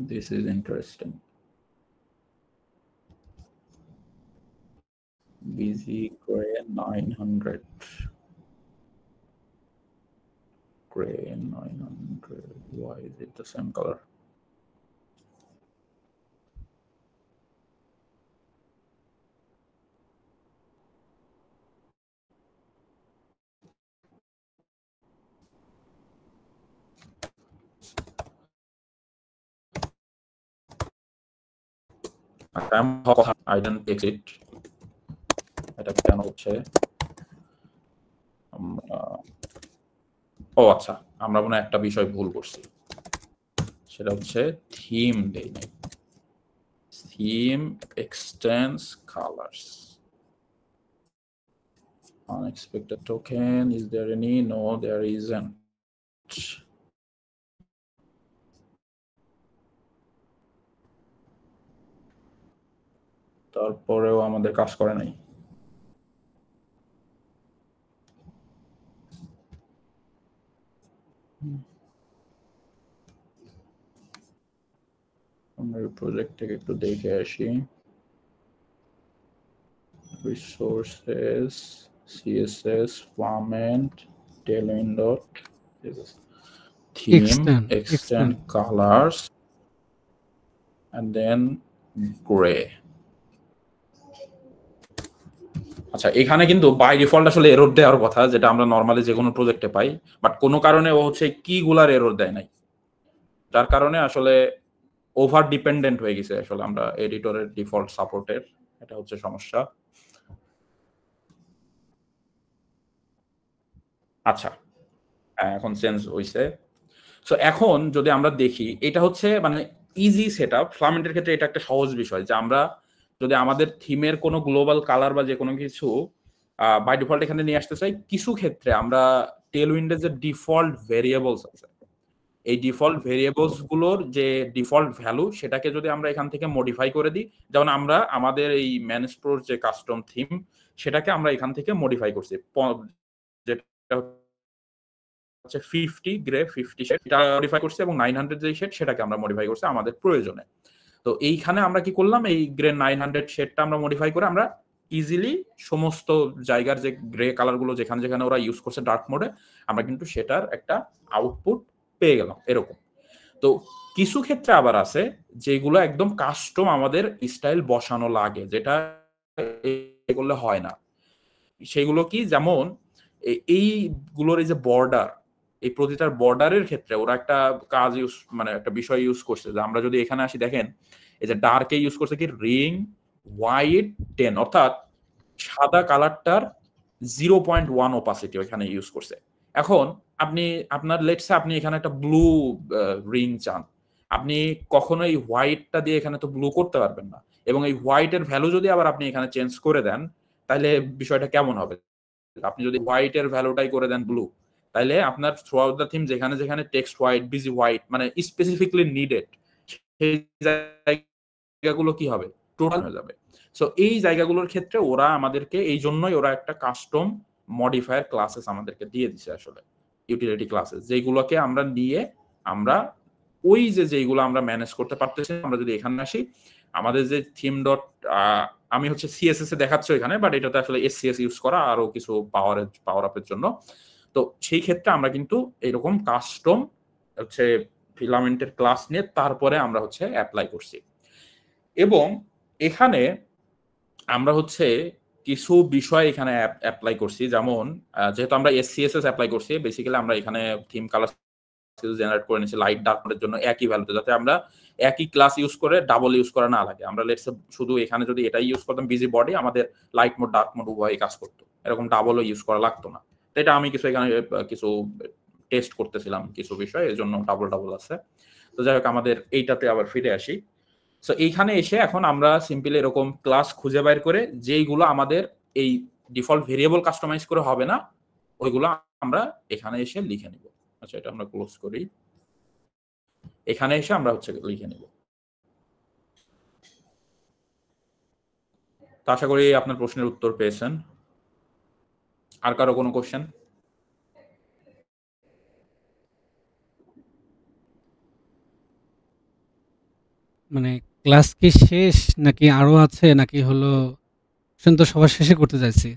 This is interesting. Busy gray 900. Gray 900. Why is it the same color? I didn't fix it. এটা কেন হচ্ছে? ও আচ্ছা, আমরা মনে হয় একটা বিষয় ভুল করছি, সেটা হচ্ছে থিম দেই নাই। Theme extends colors. Unexpected token, is there any? No, there isn't. তারপরেও আমাদের কাজ করে নাই। আমরা প্রজেক্ট থেকে একটু দেখে আসি। Resources, CSS, Flamant, Tailwind dot, theme, extend colors, and then gray. আচ্ছা, এখানে কিন্তু বাই ডিফল্ট আসলে এরর দেওয়ার কথা, যেটা আমরা নরমালি যে কোনো প্রজেক্টে পাই, বাট কোনো কারণে ও হচ্ছে কিগুলার এরর দেয় নাই, যার কারণে আসলে ওভার ডিপেন্ডেন্ট হয়ে গেছে আসলে আমরা এডিটরের ডিফল্ট সাপোর্টের। এটা হচ্ছে সমস্যা। আচ্ছা, এখন চেঞ্জ হইছে। সো এখন যদি আমরা দেখি, এটা হচ্ছে মানে ইজি সেটআপ। ফ্লামেন্টের ক্ষেত্রে এটা একটা সহজ বিষয় যে আমরা যদি আমাদের থিমের কোনো গ্লোবাল কালার বা যে কোনো কিছু বাই ডিফল্ট এখানে নিয়ে আসতে চাই, কিছু ক্ষেত্রে আমরা টেলউইন্ডের যে ডিফল্ট ভেরিয়েবলস আছে, এই ডিফল্ট ভেরিয়েবলস গুলোর যে ডিফল্ট ভ্যালু, সেটাকে যদি আমরা এখান থেকে মডিফাই করে দিই, যেমন আমরা আমাদের এই ম্যানেজ প্রোর যে কাস্টম থিম, সেটাকে আমরা এখান থেকে মডিফাই করছি, যেটা হচ্ছে 50 গ্রে 50 শেড, এটা মডিফাই করছি, এবং 900 যে শেড সেটাকে আমরা মডিফাই করছি আমাদের প্রয়োজনে। তো এইখানে আমরা কি করলাম, এই গ্রে 900 শেডটা আমরা মডিফাই করে আমরা ইজিলি সমস্ত জায়গার যে গ্রে কালার গুলো যেখানে যেখানে ওরা ইউজ করছে ডার্ক মোডে, আমরা কিন্তু সেটার একটা আউটপুট পেয়ে গেলাম এরকম। তো কিছু ক্ষেত্রে আবার আছে যেগুলো একদম কাস্টম আমাদের স্টাইল বসানো লাগে, যেটা এগুলো হয় না। সেগুলো কি, যেমন এইগুলোর এই যে বর্ডার, এই প্রতিটার বর্ডারের ক্ষেত্রে ওরা একটা কাজ ইউজ, মানে একটা বিষয় ইউজ করছে, যে আমরা যদি এখানে আসি দেখেন, এই যে ডার্কে ইউজ করছে কি রিং হোয়াইট 10, অর্থাৎ সাদা কালারটার 0.1 ওপাসিটি এখানে ইউজ করছে। এখন আপনি আপনার লেটসে আপনি এখানে একটা ব্লু রিং চান, আপনি কখনোই হোয়াইটটা দিয়ে এখানে তো ব্লু করতে পারবেন না, এবং এই হোয়াইটের ভ্যালু যদি আবার আপনি এখানে চেঞ্জ করে দেন, তাহলে বিষয়টা কেমন হবে? আপনি যদি হোয়াইটের ভ্যালুটাই করে দেন ব্লু, তাহলে আপনার থ্রু আউট দ্য থিম যেখানে যেখানে টেক্সট হোয়াইট, বিজি হোয়াইট, মানে স্পেসিফিকলি নিডেড, সেই জায়গাগুলো কি হবে, টোটাল হয়ে যাবে। সো এই জায়গাগুলোর ক্ষেত্রে ওরা আমাদেরকে, এই জন্যই ওরা একটা কাস্টম মডিফায়ার ক্লাসেস আমাদেরকে দিয়ে দিছে আসলে, ইউটিলিটি ক্লাসেস, যেগুলোকে আমরা নিয়ে আমরা ওই যেগুলো আমরা ম্যানেজ করতে পারতেছি, আমরা যদি এখানে আসি, আমাদের যে থিম ডট, আমি হচ্ছে সিএসএস এ দেখাচ্ছি এখানে, বাট এটাতে আসলে এসসিএস ইউজ করা আরো কিছু পাওয়ার আপের জন্য। তো সেই ক্ষেত্রে আমরা কিন্তু এরকম কাস্টম হচ্ছে ফিলামেন্টের ক্লাস নিয়ে তারপরে আমরা হচ্ছে অ্যাপ্লাই করছি, এবং এখানে আমরা হচ্ছে কিছু বিষয় এখানে অ্যাপ্লাই করছি। যেমন যেহেতু আমরা এসসিএসএস অ্যাপ্লাই করছি, বেসিক্যালি আমরা এখানে থিম কালার জেনারেট করে নিয়েছি লাইট ডার্ক মোডের জন্য একই ভ্যালুতে, যাতে আমরা একই ক্লাস ইউজ করে ডাবল ইউজ করা না লাগে। আমরা লেটস শুধু এখানে যদি এটাই ইউজ করতাম বিজি বডি, আমাদের লাইট মোড ডার্ক মোড উভয়ই কাজ করতো, এরকম ডাবলও ইউজ করা লাগতো না। তো এটা আমি কিছু এখানে কিছু টেস্ট করতেছিলাম কিছু বিষয়, এর জন্য ডাবল আছে। তো যাই হোক, আমাদের এইটাতে আবার ফিরে আসি। সো এইখানে এসে এখন আমরা সিম্পলি এরকম ক্লাস খুঁজে বাইর করে, যেইগুলো আমাদের এই ডিফল্ট ভেরিয়েবল কাস্টমাইজ করে হবে না, ওইগুলো আমরা এখানে এসে লিখে নিব। আচ্ছা, এটা আমরা ক্লোজ করি, এখানে এসে আমরা হচ্ছে লিখে নিব। তো আশা করি আপনার প্রশ্নের উত্তর পেয়েছেন। আর কারো কোনো কোশ্চেন? মানে ক্লাস কি শেষ নাকি আরো আছে, নাকি হলো তো সবার শেষে করতে চাইছি?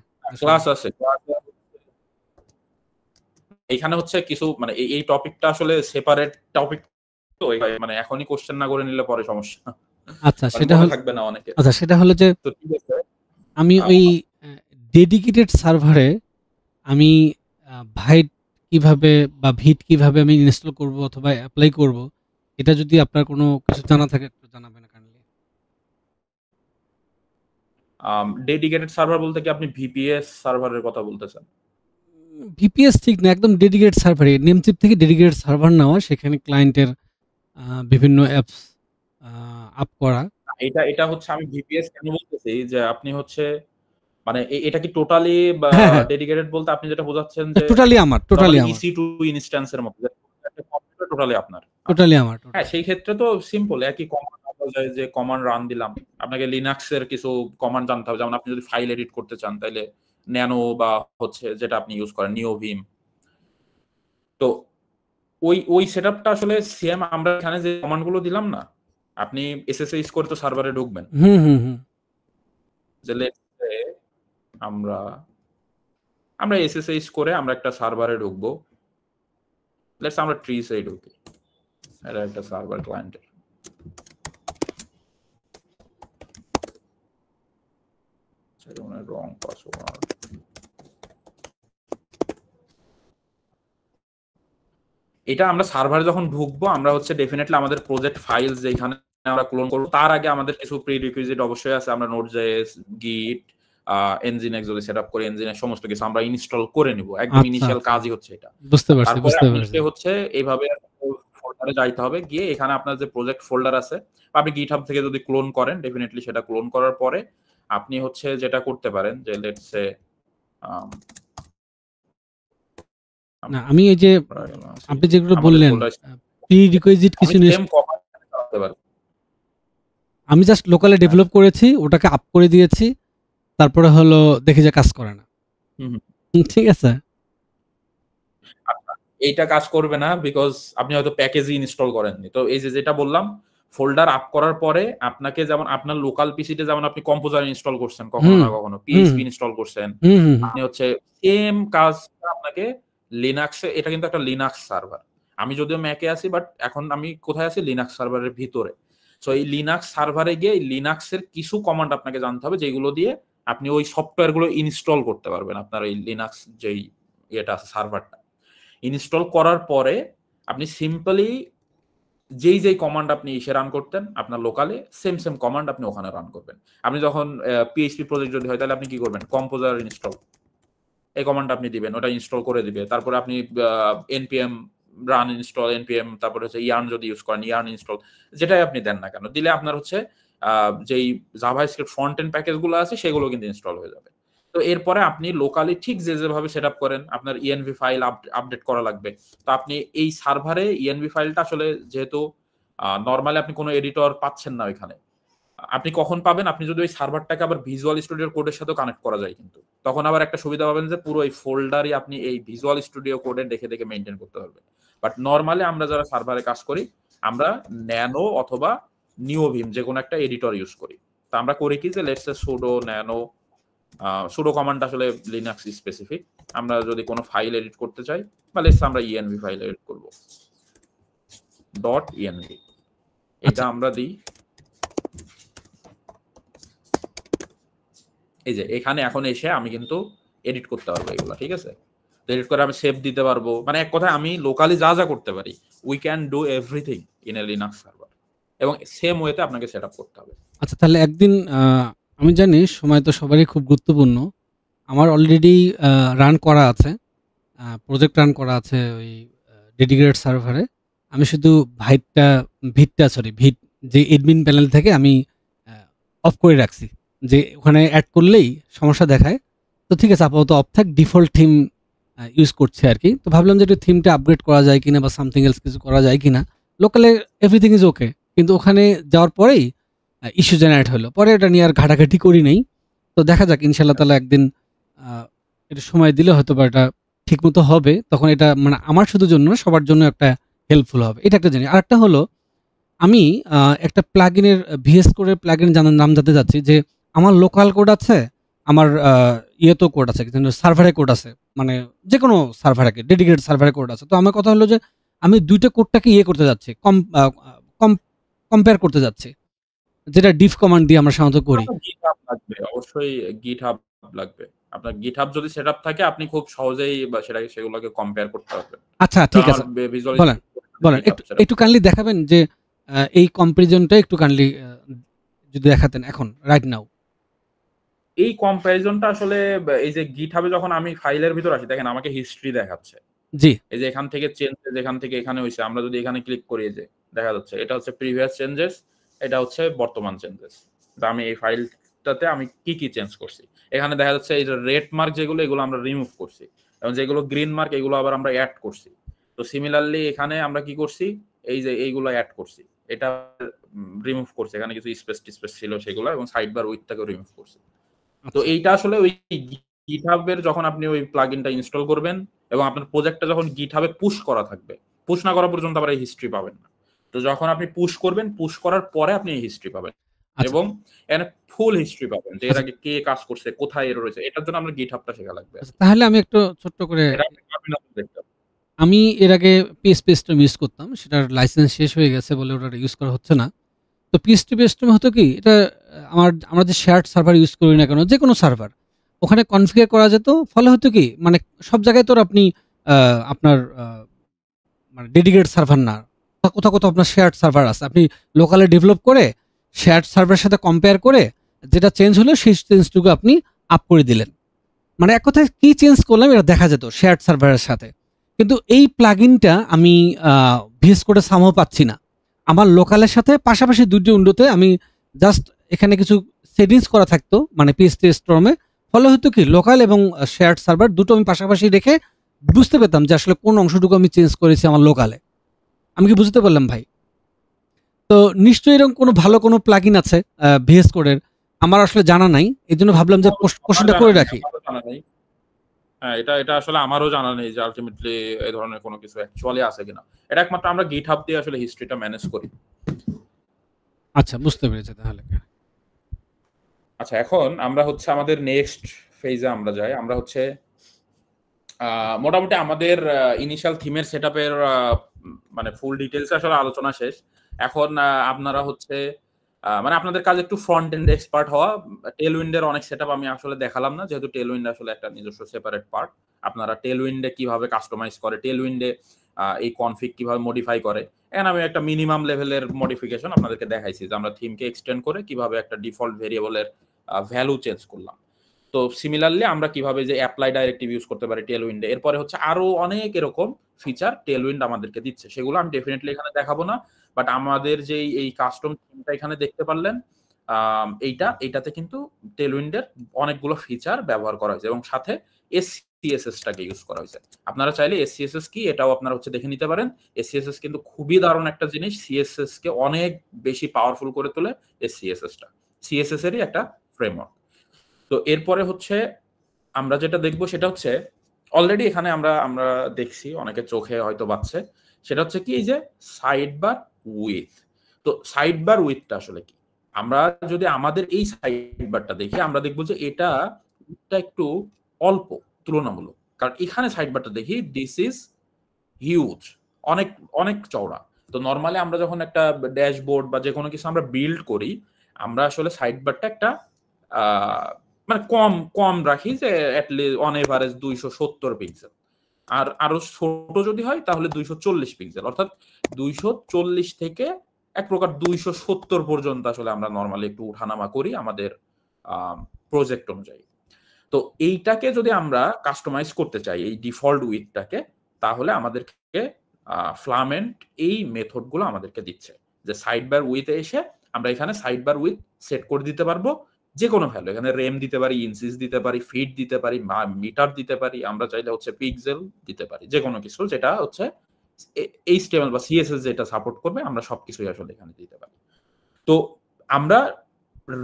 ক্লাস আছে, এখানে হচ্ছে কিছু মানে এই টপিকটা আসলে সেপারেট টপিক, তো মানে এখনই কোশ্চেন না করে নিলে পরে সমস্যা। আচ্ছা, সেটা হলো থাকবে না অনেকে। আচ্ছা, সেটা হলো যে তো ঠিক আছে, আমি ওই ডেডিকেটেড সার্ভারে আমি ভাইট কিভাবে বা ভিট কিভাবে আমি ইনস্টল করব অথবা অ্যাপ্লাই করব, এটা যদি আপনার কোনো কিছু জানা থাকে একটু জানাবেন কাইন্ডলি। ডেডিকেটেড সার্ভার বলতে কি আপনি ভিপিএস সার্ভারের কথা বলতেছেন? ভিপিএস ঠিক না, একদম ডেডিকেটেড সার্ভারে নেমচিপ থেকে ডেডিকেটেড সার্ভার নেওয়া, সেখানে ক্লায়েন্টের বিভিন্ন অ্যাপস আপ করা। এটা হচ্ছে আমি ভিপিএস কেন বলতেছি যে আপনি হচ্ছে মানে এটা কি টোটালি হ্যাঁ হ্যাঁ ডেডিকেটেড বলতে আপনি যেটা বোঝাচ্ছেন যে টোটালি আমার EC2 ইনস্ট্যান্সের মতো একটা কম্পিউটার টোটালি আপনার? টোটালি আমার হ্যাঁ, সেই ক্ষেত্রে তো সিম্পল একই কমান্ড যায় যে কমান্ড রান দিলাম। আপনাকে লিনাক্সের কিছু কমান্ড জানতে হবে, যেমন আপনি যদি ফাইল এডিট করতে চান তাহলে ন্যানো বা হচ্ছে যেটা আপনি ইউজ করেন নিওভিম। তো ওই সেটআপটা আসলে সেম আমরা এখানে যে কমান্ডগুলো দিলাম না, আপনি এসএসএইচ করে তো সার্ভারে ঢুকবেন। যে লেটস সে আমরা এসএসএইচ করে আমরা একটা সার্ভারে ঢুকবো। লেটস আমরা ট্রিসে ঢুকি, এটা একটা সার্ভার ক্লায়েন্টের। রং পাসওয়ার্ড। এটা আমরা সার্ভারে যখন ঢুকবো আমরা হচ্ছে ডেফিনেটলি আমাদের প্রজেক্ট ফাইলস যেখানে আমরা ক্লোন করব তার আগে আমাদের কিছু প্রিরিকুইজিট অবশ্যই আছে। আমরা নোড.জেএস, গিট, এনজিনেক্স যদি সেটআপ করি এনজিনের সমস্ত কিছু আমরা ইনস্টল করে নিব। একদম ইনিশিয়াল কাজই হচ্ছে এটা। বুঝতে পারছি বুঝতে পারছি। তারপরে হচ্ছে এইভাবে ফোল্ডারে যাইতে হবে, গিয়ে এখানে আপনার যে প্রজেক্ট ফোল্ডার আছে বা আপনি গিটহাব থেকে যদি ক্লোন করেন ডেফিনেটলি সেটা ক্লোন করার পরে আপনি হচ্ছে যেটা করতে পারেন যে লেটস সে না আমি এই যে আপনি যেগুলো বললেন প্রিরিকুইজিট কিছু আমি জাস্ট লোকালে ডেভেলপ করেছি, ওটাকে আপ করে দিয়েছি, তারপরে হলো দেখি যে কাজ করে না। ঠিক আছে, এইটা কাজ করবে না বিকজ আপনি হয়তো প্যাকেজই ইনস্টল করেননি। তো এই যে যেটা বললাম ফোল্ডার আপ করার পরে আপনাকে যেমন আপনার লোকাল পিসিতে যেমন আপনি কম্পোজার ইনস্টল করছেন কখনো না কখনো, পিএইচপি ইনস্টল করছেন, আপনি হচ্ছে সেম কাজ আপনাকে লিনাক্সে, এটা কিন্তু একটা লিনাক্স সার্ভার। আমি যদিও ম্যাকে আছি বাট এখন আমি কোথায় আছি? লিনাক্স সার্ভারের ভিতরে। সো এই লিনাক্স সার্ভারে গিয়ে লিনাক্সের কিছু কমান্ড আপনাকে জানতে হবে যেগুলো দিয়ে আপনি ওই সফটওয়্যারগুলো ইনস্টল করতে পারবেন আপনার এই লিনাক্স যেই এটা আছে সার্ভারটা। ইনস্টল করার পরে আপনি সিম্পলি যেই কমান্ড আপনি এসে রান করতেন আপনার লোকালে সেম কমান্ড আপনি ওখানে রান করবেন। আপনি যখন পিএইচপি প্রজেক্ট যদি হয় তাহলে আপনি কি করবেন? কম্পোজার ইনস্টল এই কমান্ড আপনি দিবেন, ওটা ইনস্টল করে দিবে। তারপরে আপনি npm রান ইনস্টল npm, তারপরে হচ্ছে ইয়ার্ন যদি ইউজ করেন ইয়ার্ন ইনস্টল, যেটাই আপনি দেন না কেন দিলে আপনার হচ্ছে যেই জাভাস্ক্রিপ্ট ফ্রন্ট এন্ড প্যাকেজগুলো আছে সেগুলো কিন্তু ইনস্টল হয়ে যাবে। তো এরপরে আপনি লোকালি ঠিক যেভাবে সেটআপ করেন আপনার ইএনভি ফাইল আপডেট করা লাগবে। তো আপনি এই সার্ভারে ইএনভি ফাইলটা আসলে যেহেতু নরমালি আপনি কোনো এডিটর পাচ্ছেন না ওইখানে, আপনি কখন পাবেন? আপনি যদি ওই সার্ভারটাকে আবার ভিজুয়াল স্টুডিওর কোডের সাথে কানেক্ট করা যায়, কিন্তু তখন আবার একটা সুবিধা পাবেন যে পুরো এই ফোল্ডারই আপনি এই ভিজুয়াল স্টুডিও কোডে দেখে মেইনটেইন করতে পারবেন। বাট নরমালি আমরা যারা সার্ভারে কাজ করি আমরা ন্যানো অথবা নিওভিম যে কোনো একটা এডিটর ইউজ করি। তো আমরা করি কি যে let's say pseudo nano, pseudo command আসলে লিনাক্স স্পেসিফিক। আমরা যদি কোনো ফাইল এডিট করতে চাই বা লেটস আমরা ইএনভি ফাইল এডিট করব .env, এটা আমরা দিই। এই যে এখানে এখন এসে আমি কিন্তু এডিট করতে পারবো এগুলো, ঠিক আছে? এডিট করে আমি সেভ দিতে পারবো, মানে এক কথায় আমি লোকালি যা করতে পারি we can do everything in A Linux server, এবং সেম ওয়েতে আপনাকে সেটআপ করতে হবে। আচ্ছা তাহলে একদিন আমি জানি সময় তো সবারই খুব গুরুত্বপূর্ণ। আমার অলরেডি রান করা আছে, প্রজেক্ট রান করা আছে ওই ডেডিকেটেড সার্ভারে। আমি শুধু ভিট যে এডমিন প্যানেল থেকে আমি অফ করে রাখছি, যে ওখানে অ্যাড করলেই সমস্যা দেখায়। তো ঠিক আছে, আপাতত অফ থাক, ডিফল্ট থিম ইউজ করছে আর কি। তো ভাবলাম যে একটু থিমটা আপগ্রেড করা যায় কিনা বা সামথিং এলস কিছু করা যায় কিনা। লোকালে এভরিথিং ইজ ওকে, কিন্তু ওখানে যাওয়ার পরেই ইস্যু জেনারেট হলো। পরে এটা নিয়ে আর ঘাটাঘাটি করি নেই। তো দেখা যাক ইনশাল্লাহ তাহলে একদিন একটু সময় দিলে হয়তো বা এটা ঠিকমতো হবে। তখন এটা মানে আমার শুধু জন্য না, সবার জন্য একটা হেল্পফুল হবে, এটা একটা জানি। আর একটা হলো আমি একটা প্লাগইনের ভিএস কোডের প্লাগইন নাম জানতে যাচ্ছি, যে আমার লোকাল কোড আছে, আমার ইয়েতেও কোড আছে, কিন্তু সার্ভারে কোড আছে, মানে যে কোনো সার্ভারে ডেডিকেটেড সার্ভারে কোড আছে। তো আমার কথা হলো যে আমি দুইটা কোডটাকে করতে যাচ্ছি, কম্পেয়ার করতে যাচ্ছি, যেটা ডিফ কমান্ড দিয়ে আমরা সাধারণত করি। গিটহাব লাগবে, অবশ্যই গিটহাব লাগবে। আপনার গিটহাব যদি সেটআপ থাকে আপনি খুব সহজেই বা সেগুলোকে কম্পেয়ার করতে পারবেন। আচ্ছা ঠিক আছে, বলেন একটু কাইন্ডলি দেখাবেন যে এই কম্পারিজনটা একটু কাইন্ডলি যদি দেখাতেন এখন রাইট নাও। এই কম্প্যারিজনটা আসলে এই যে গিটহাবে যখন আমি ফাইলের ভিতর আসি, দেখেন আমাকে হিস্ট্রি দেখাচ্ছে। জি। এই যে এখান থেকে চেঞ্জেস এখান থেকে এখানে হইছে। আমরা যদি এখানে ক্লিক করি, যে দেখা যাচ্ছে এটা হচ্ছে প্রিভিয়াস চেঞ্জেস, এটা হচ্ছে বর্তমান চেঞ্জেস। তো আমি এই ফাইলটাতে আমি কি চেঞ্জ করছি, এখানে দেখা যাচ্ছে এই যে রেড মার্ক যেগুলো, এগুলো আমরা রিমুভ করছি, এবং যেগুলো গ্রিন মার্ক এগুলো আবার আমরা অ্যাড করছি। তো সিমিলারলি এখানে আমরা কি করছি, এই যে এইগুলো অ্যাড করছি, এটা রিমুভ করছি, এখানে কিছু স্পেস ছিল সেগুলো, এবং সাইড বার উইথটাকে রিমুভ করছি। তো আচ্ছা। এইটা আসলে ওই গিটহাবের যখন আপনি ওই প্লাগইনটা ইনস্টল করবেন এবং আপনার প্রজেক্টটা যখন গিটহাবে পুশ করা থাকবে, পুশ না করা পর্যন্ত আবার এই হিস্ট্রি পাবেন না। তো যখন আপনি পুশ করবেন, পুশ করার পরে আপনি এই হিস্ট্রি পাবেন, আচ্ছা। এবং এখানে ফুল হিস্ট্রি পাবেন যে এর আচ্ছা। আগে কে কাজ করছে, কোথায় এরর হয়েছে। এটার জন্য আমরা গিটহাবটা শেখা লাগবে। আচ্ছা, তাহলে আমি একটু ছোট্ট করে, এটা আপনি পারবেন আপনি দেখতে পাবেন। আমি এর আগে PHP ইউজ করতাম, সেটার লাইসেন্স শেষ হয়ে গেছে বলে ওটা ইউজ করা হচ্ছে না। তো PHP হতো কি, এটা আমরা যে শেয়ার্ড সার্ভার ইউজ করি না কেন, যে কোনো সার্ভার ওখানে কনফিগার করা যেত। ফলে হতো কি, মানে সব জায়গায় তো আর আপনি আপনার মানে ডেডিকেটেড সার্ভার না, কোথাও কোথাও আপনার শেয়ার্ড সার্ভার আছে। আপনি লোকালে ডেভেলপ করে শেয়ার্ড সার্ভারের সাথে কম্পেয়ার করে যেটা চেঞ্জ হলো সেই চেঞ্জটুকু আপনি আপ করে দিলেন। মানে এক কথায় কি চেঞ্জ করলাম এটা দেখা যেত শেয়ার্ড সার্ভারের সাথে। কিন্তু এই প্লাগইনটা আমি ভিএস কোডে সামও পাচ্ছি না। আমার লোকালের সাথে পাশাপাশি দুটি উইন্ডোতে আমি জাস্ট এখানে কিছু সেটিংস করা থাকতো, মানে PHP স্টর্মে। ফলে হতো কি, লোকাল এবং শেয়ার্ড সার্ভার দুটো আমি পাশাপাশি রেখে বুঝতে পেতাম যে আসলে কোন অংশটুকু আমি চেঞ্জ করেছি আমার লোকালে। আমি কি বুঝতে পারলাম ভাই? তো নিশ্চয়ই এরকম কোনো ভালো কোনো প্লাগইন আছে ভিএস কোডের, আমার আসলে জানা নাই। এজন্য ভাবলাম যে কোশ্চেনটা করে রাখি। আমারও জানা নেই। হ্যাঁ, এটা আসলে আমারও জানা নেই যে আলটিমেটলি এই ধরনের কোনো কিছু অ্যাকচুয়ালি আছে কিনা। এটা একমাত্র আমরা গিটহাব দিয়ে আসলে হিস্ট্রিটা ম্যানেজ করি। আচ্ছা, বুঝতে পেরেছি তাহলে। আচ্ছা, এখন আমরা হচ্ছে আমাদের নেক্সট ফেজে আমরা যাই। আমরা হচ্ছে মোটামুটি আমাদের ইনিশিয়াল থিমের সেটআপের মানে ফুল ডিটেইলস আসলে আলোচনা শেষ। এখন আপনারা হচ্ছে মানে আপনাদের কাজ একটু ফ্রন্ট এন্ড এক্সপার্ট হওয়া। টেলউইন্ডের অনেক সেটআপ আমি আসলে দেখালাম না, যেহেতু টেলউইন্ড আসলে একটা নিজস্ব সেপারেট পার্ট। আপনারা টেলউইন্ডে কিভাবে কাস্টমাইজ করে, টেলউইন্ডে এই কনফিগ কিভাবে মডিফাই করে, এখানে আমি একটা মিনিমাম লেভেলের মডিফিকেশন আপনাদেরকে দেখাইছি, যে আমরা থিমকে এক্সটেন্ড করে কিভাবে একটা ডিফল্ট ভেরিয়েবলের ভ্যালু চেঞ্জ করলাম। তো সিমিলারলি আমরা কিভাবে যে অ্যাপ্লাই ডাইরেক্টিভ ইউজ করতে পারি টেলউইন্ডে। এরপরে হচ্ছে আরো অনেক এরকম ফিচার টেলউইন্ড আমাদেরকে দিচ্ছে, সেগুলো আমি ডেফিনেটলি এখানে দেখাবো না। বাট আমাদের যে এই কাস্টম থিমটা এখানে দেখতে পারলেন, এইটাতে কিন্তু টেলউইন্ডের অনেকগুলো ফিচার ব্যবহার করা হয়েছে, এবং সাথে SCSS-টাকে ইউজ করা হয়েছে। আপনারা চাইলে SCSS কি এটাও আপনারা হচ্ছে দেখে নিতে পারেন। SCSS কিন্তু খুবই দারুণ একটা জিনিস, CSS কে অনেক বেশি পাওয়ারফুল করে তোলে SCSS-টা। CSS এরই একটা ফ্রেমওয়ার্ক। তো এরপরে হচ্ছে আমরা যেটা দেখবো সেটা হচ্ছে, অলরেডি এখানে আমরা দেখছি অনেকের চোখে হয়তো বাজছে, সেটা হচ্ছে কি, এই যে সাইড বার উইথ। তো সাইড বার উইথটা আসলে কি, আমরা যদি আমাদের এই সাইড বারটা দেখি, আমরা দেখবো যে এটা একটু অল্প তুলনামূলক। কারণ এখানে সাইড বারটা দেখি, দিস ইজ হিউজ, অনেক অনেক চওড়া। তো নর্মালি আমরা যখন একটা ড্যাশবোর্ড বা যে কোনো কিছু আমরা বিল্ড করি, আমরা আসলে সাইড বারটা একটা মানে কম কম রাখি, যে অ্যাটলিস্ট অন এভারেজ 270 পিক্সেল। আর আরো ছোট যদি হয় তাহলে 240 পিক্সেল, অর্থাৎ 240 থেকে এক প্রকার 270 পর্যন্ত আসলে আমরা নর্মালি একটু উঠানামা করি আমাদের প্রজেক্ট অনুযায়ী। তো এইটাকে যদি আমরা কাস্টমাইজ করতে চাই, এই ডিফল্ট উইথটাকে, তাহলে আমাদেরকে ফ্লামেন্ট এই মেথডগুলো আমাদেরকে দিচ্ছে, যে সাইড বার উইথে এসে আমরা এখানে সাইড বার উইথ সেট করে দিতে পারবো যে কোনো ভ্যালু। এখানে রেম দিতে পারি, ইঞ্চিস দিতে পারি, ফিট দিতে পারি, মিটার দিতে পারি, আমরা চাইলে হচ্ছে পিক্সেল দিতে পারি, যে কোনো কিছু যেটা হচ্ছে HTML বা CSS যেটা সাপোর্ট করবে, আমরা সবকিছুই আসলে এখানে দিতে পারি। তো আমরা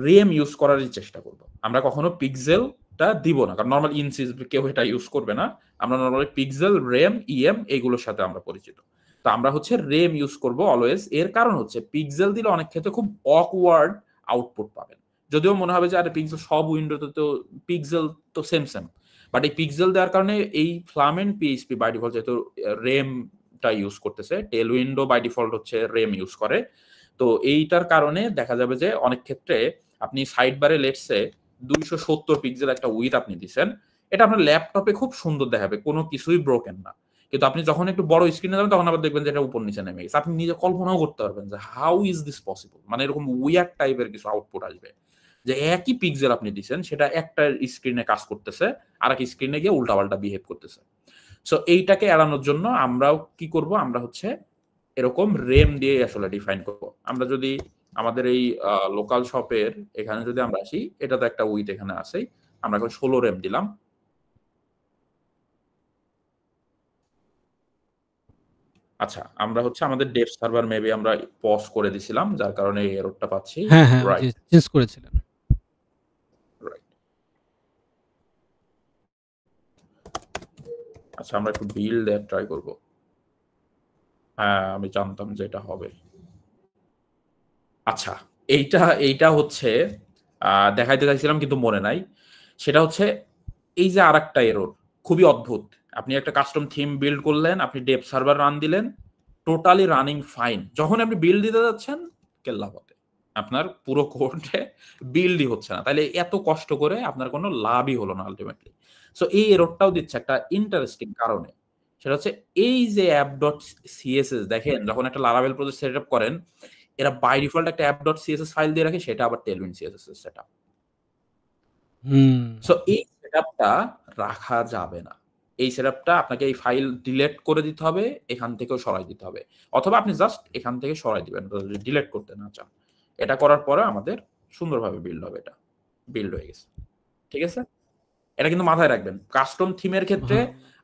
রেম ইউজ করারই চেষ্টা করব, আমরা কখনো পিক্সেলটা দিব না, কারণ নর্মাল ইঞ্চিস কেউ এটা ইউজ করবে না। আমরা নর্মালি পিক্সেল, রেম, EM এইগুলোর সাথে আমরা পরিচিত। তো আমরা হচ্ছে রেম ইউজ করব অলওয়েজ। এর কারণ হচ্ছে পিক্সেল দিলে অনেক ক্ষেত্রে খুব অকওয়ার্ড আউটপুট পাবেন, যদিও মনে হবে যে আরে পিক্সেল সব উইন্ডোতে তো পিক্সেল তো সেম, বাট এই পিক্সেল দেওয়ার কারণে এই ফ্লামেন্ট PHP বাই ডিফল্ট যেহেতু রেমটা ইউজ করতেছে, টেলউইন্ডও বাই ডিফল্ট হচ্ছে রেম ইউজ করে। তো এইটার কারণে দেখা যাবে যে অনেক ক্ষেত্রে আপনি সাইড বারে লেটসে 270 পিক্সেল একটা উইথ আপনি দিচ্ছেন, এটা আপনার ল্যাপটপে খুব সুন্দর দেখাবে, কোনো কিছুই ব্রোকেন না। কিন্তু আপনি যখন একটু বড় স্ক্রিনে যাবেন, তখন আবার দেখবেন যে এটা উপর নিচে নেমে গেছে। আপনি নিজে কল্পনাও করতে পারবেন যে হাউ ইজ দিস পসিবল, মানে এরকম উইয়ার্ড টাইপের কিছু আউটপুট আসবে। যে একই পিক্সেল আপনি দিচ্ছেন সেটা একটা স্ক্রিনে কাজ করতেছে আর এক স্ক্রিনে গিয়ে উল্টাপাল্টা বিহেভ করতেছে। সো এইটাকে এড়ানোর জন্য আমরাও কি করব, আমরা হচ্ছে এরকম রেম দিয়ে আসলে ডিফাইন করব। আমরা যদি আমাদের এই লোকাল শপের এখানে যদি আমরা আসি, এটা তো একটা উইথ এখানে আছে, আমরা এখন 16 রেম দিলাম। আচ্ছা, আমরা হচ্ছে আমাদের ডেভ সার্ভার মেবি আমরা পজ করে দিছিলাম, যার কারণে এই এররটা পাচ্ছি। হ্যাঁ, হ্যাঁ, ওই যে রাইট, চেঞ্জ করেছিলেন। রাইট। আচ্ছা, আমরা একটু বিল্ড দেওয়ার ট্রাই করব। হ্যাঁ, আমি জানতাম যে এটা হবে। আচ্ছা, এইটা হচ্ছে দেখাইতে চাইছিলাম কিন্তু মনে নাই। সেটা হচ্ছে এই যে আরেকটা এরর, খুবই অদ্ভুত। আপনি একটা কাস্টম থিম বিল্ড করলেন, আপনি ডেভ সার্ভার রান দিলেন, টোটালি রানিং ফাইন। যখন আপনি বিল্ড দিতে যাচ্ছেন, কেল্লা পথে আপনার পুরো কোডে বিল্ডই হচ্ছে না। তাহলে এত কষ্ট করে আপনার কোনো লাভই হলো না আলটিমেটলি। সো এই এররটাও দিচ্ছে একটা ইন্টারেস্টিং কারণে। সেটা হচ্ছে এই যে অ্যাপ ডট সিএসএস, দেখেন যখন একটা লারাভেল প্রজেক্ট সেট আপ করেন, এরা বাই ডিফল্ট একটা অ্যাপ ডট সিএসএস ফাইল দিয়ে রাখে, সেটা আবার টেলউইন্ড সিএসএস এর সেটআপ। সো এই সেটআপটা রাখা যাবে না। এই সেটআপটা আপনাকে এই ফাইল ডিলিট করে দিতে হবে, এখান থেকেও সরাই দিতে হবে। অথবা আপনি জাস্ট এখান থেকে সরাই দিবেন যদি ডিলিট করতে না চান। এটা করার পরে আমাদের সুন্দরভাবে বিল্ড হবে, এটা বিল্ড হয়ে গেছে। ঠিক আছে? এটা কিন্তু মাথায় রাখবেন। কাস্টম থিমের ক্ষেত্রে